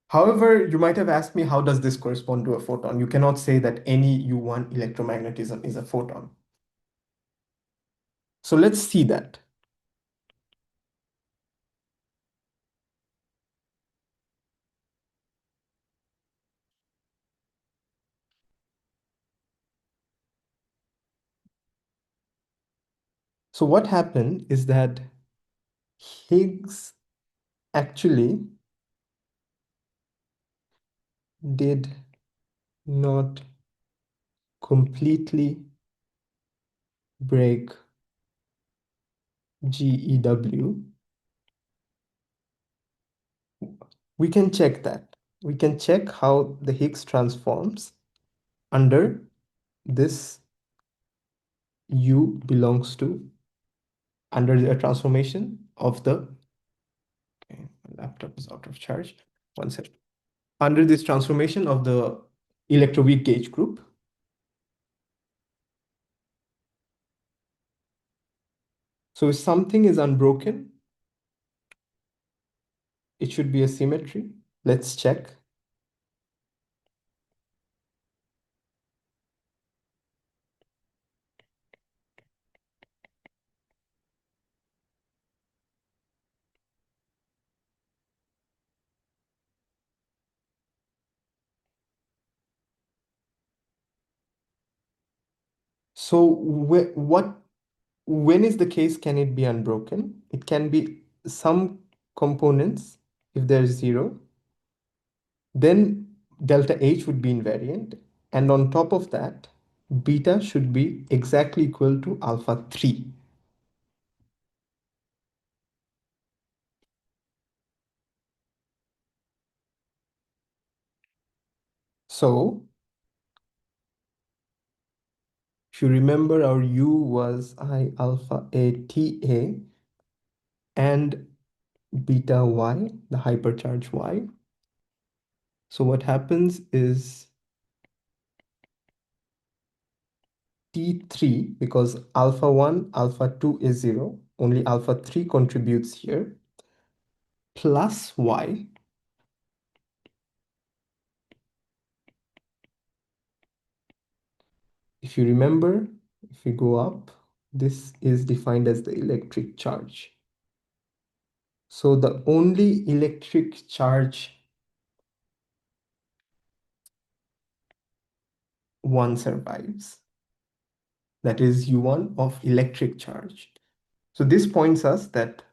However, you might have asked me, how does this correspond to a photon? You cannot say that any U1 electromagnetism is a photon. So let's see that. So what happened is that Higgs actually did not completely break GeW. We can check that. We can check how the Higgs transforms under this U belongs to, under the transformation of the, okay, my laptop is out of charge. One second. Under this transformation of the electroweak gauge group. So if something is unbroken, it should be a symmetry. Let's check. So when is the case can it be unbroken? It can be some components, if there's zero, then delta H would be invariant. And on top of that, beta should be exactly equal to alpha 3. So if you remember, our U was I alpha A T A and beta Y, the hypercharge Y. So what happens is T3, because alpha 1, alpha 2 is 0, only alpha 3 contributes here, plus Y. If you remember, if we go up, this is defined as the electric charge. So the only electric charge one survives. That is U1 of electric charge. So this points us that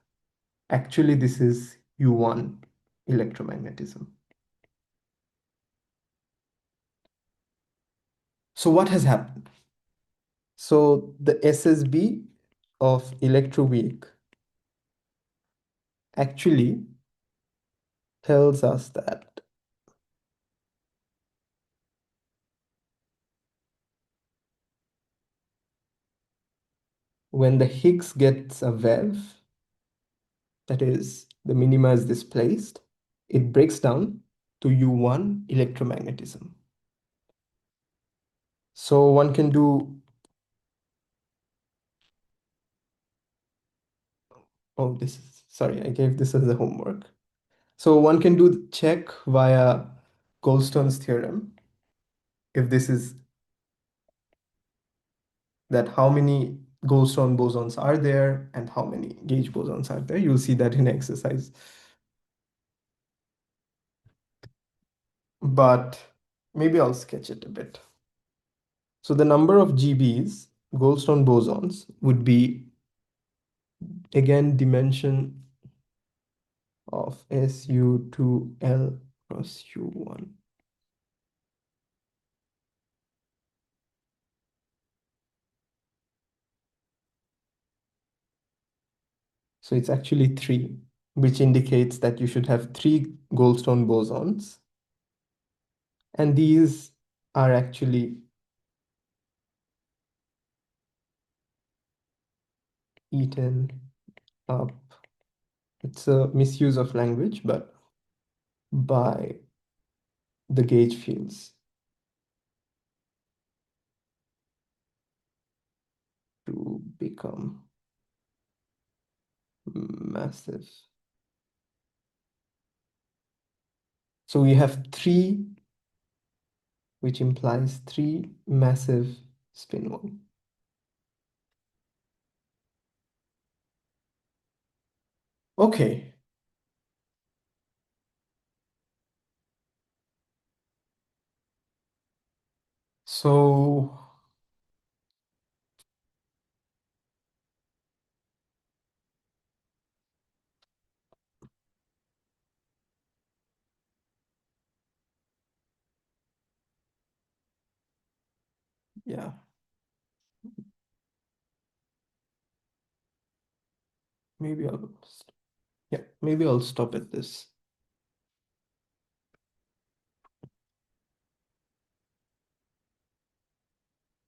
Actually, this is U1 electromagnetism. So what has happened? So the SSB of electroweak actually tells us that when the Higgs gets a VEV, that is, the minima is displaced, it breaks down to U1 electromagnetism. So one can do, oh, this is, sorry, I gave this as a homework. So one can do the check via Goldstone's theorem. If this is that how many Goldstone bosons are there and how many gauge bosons are there, you'll see that in exercise. But maybe I'll sketch it a bit. So the number of GBs, Goldstone bosons, would be again dimension of SU2L cross U1. So it's actually 3, which indicates that you should have 3 Goldstone bosons. And these are actually eaten up. It's a misuse of language, but by the gauge fields to become massive. So we have 3, which implies 3 massive spin 1. Okay. So yeah, maybe I'll, yeah, maybe I'll stop at this.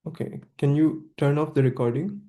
Okay, can you turn off the recording?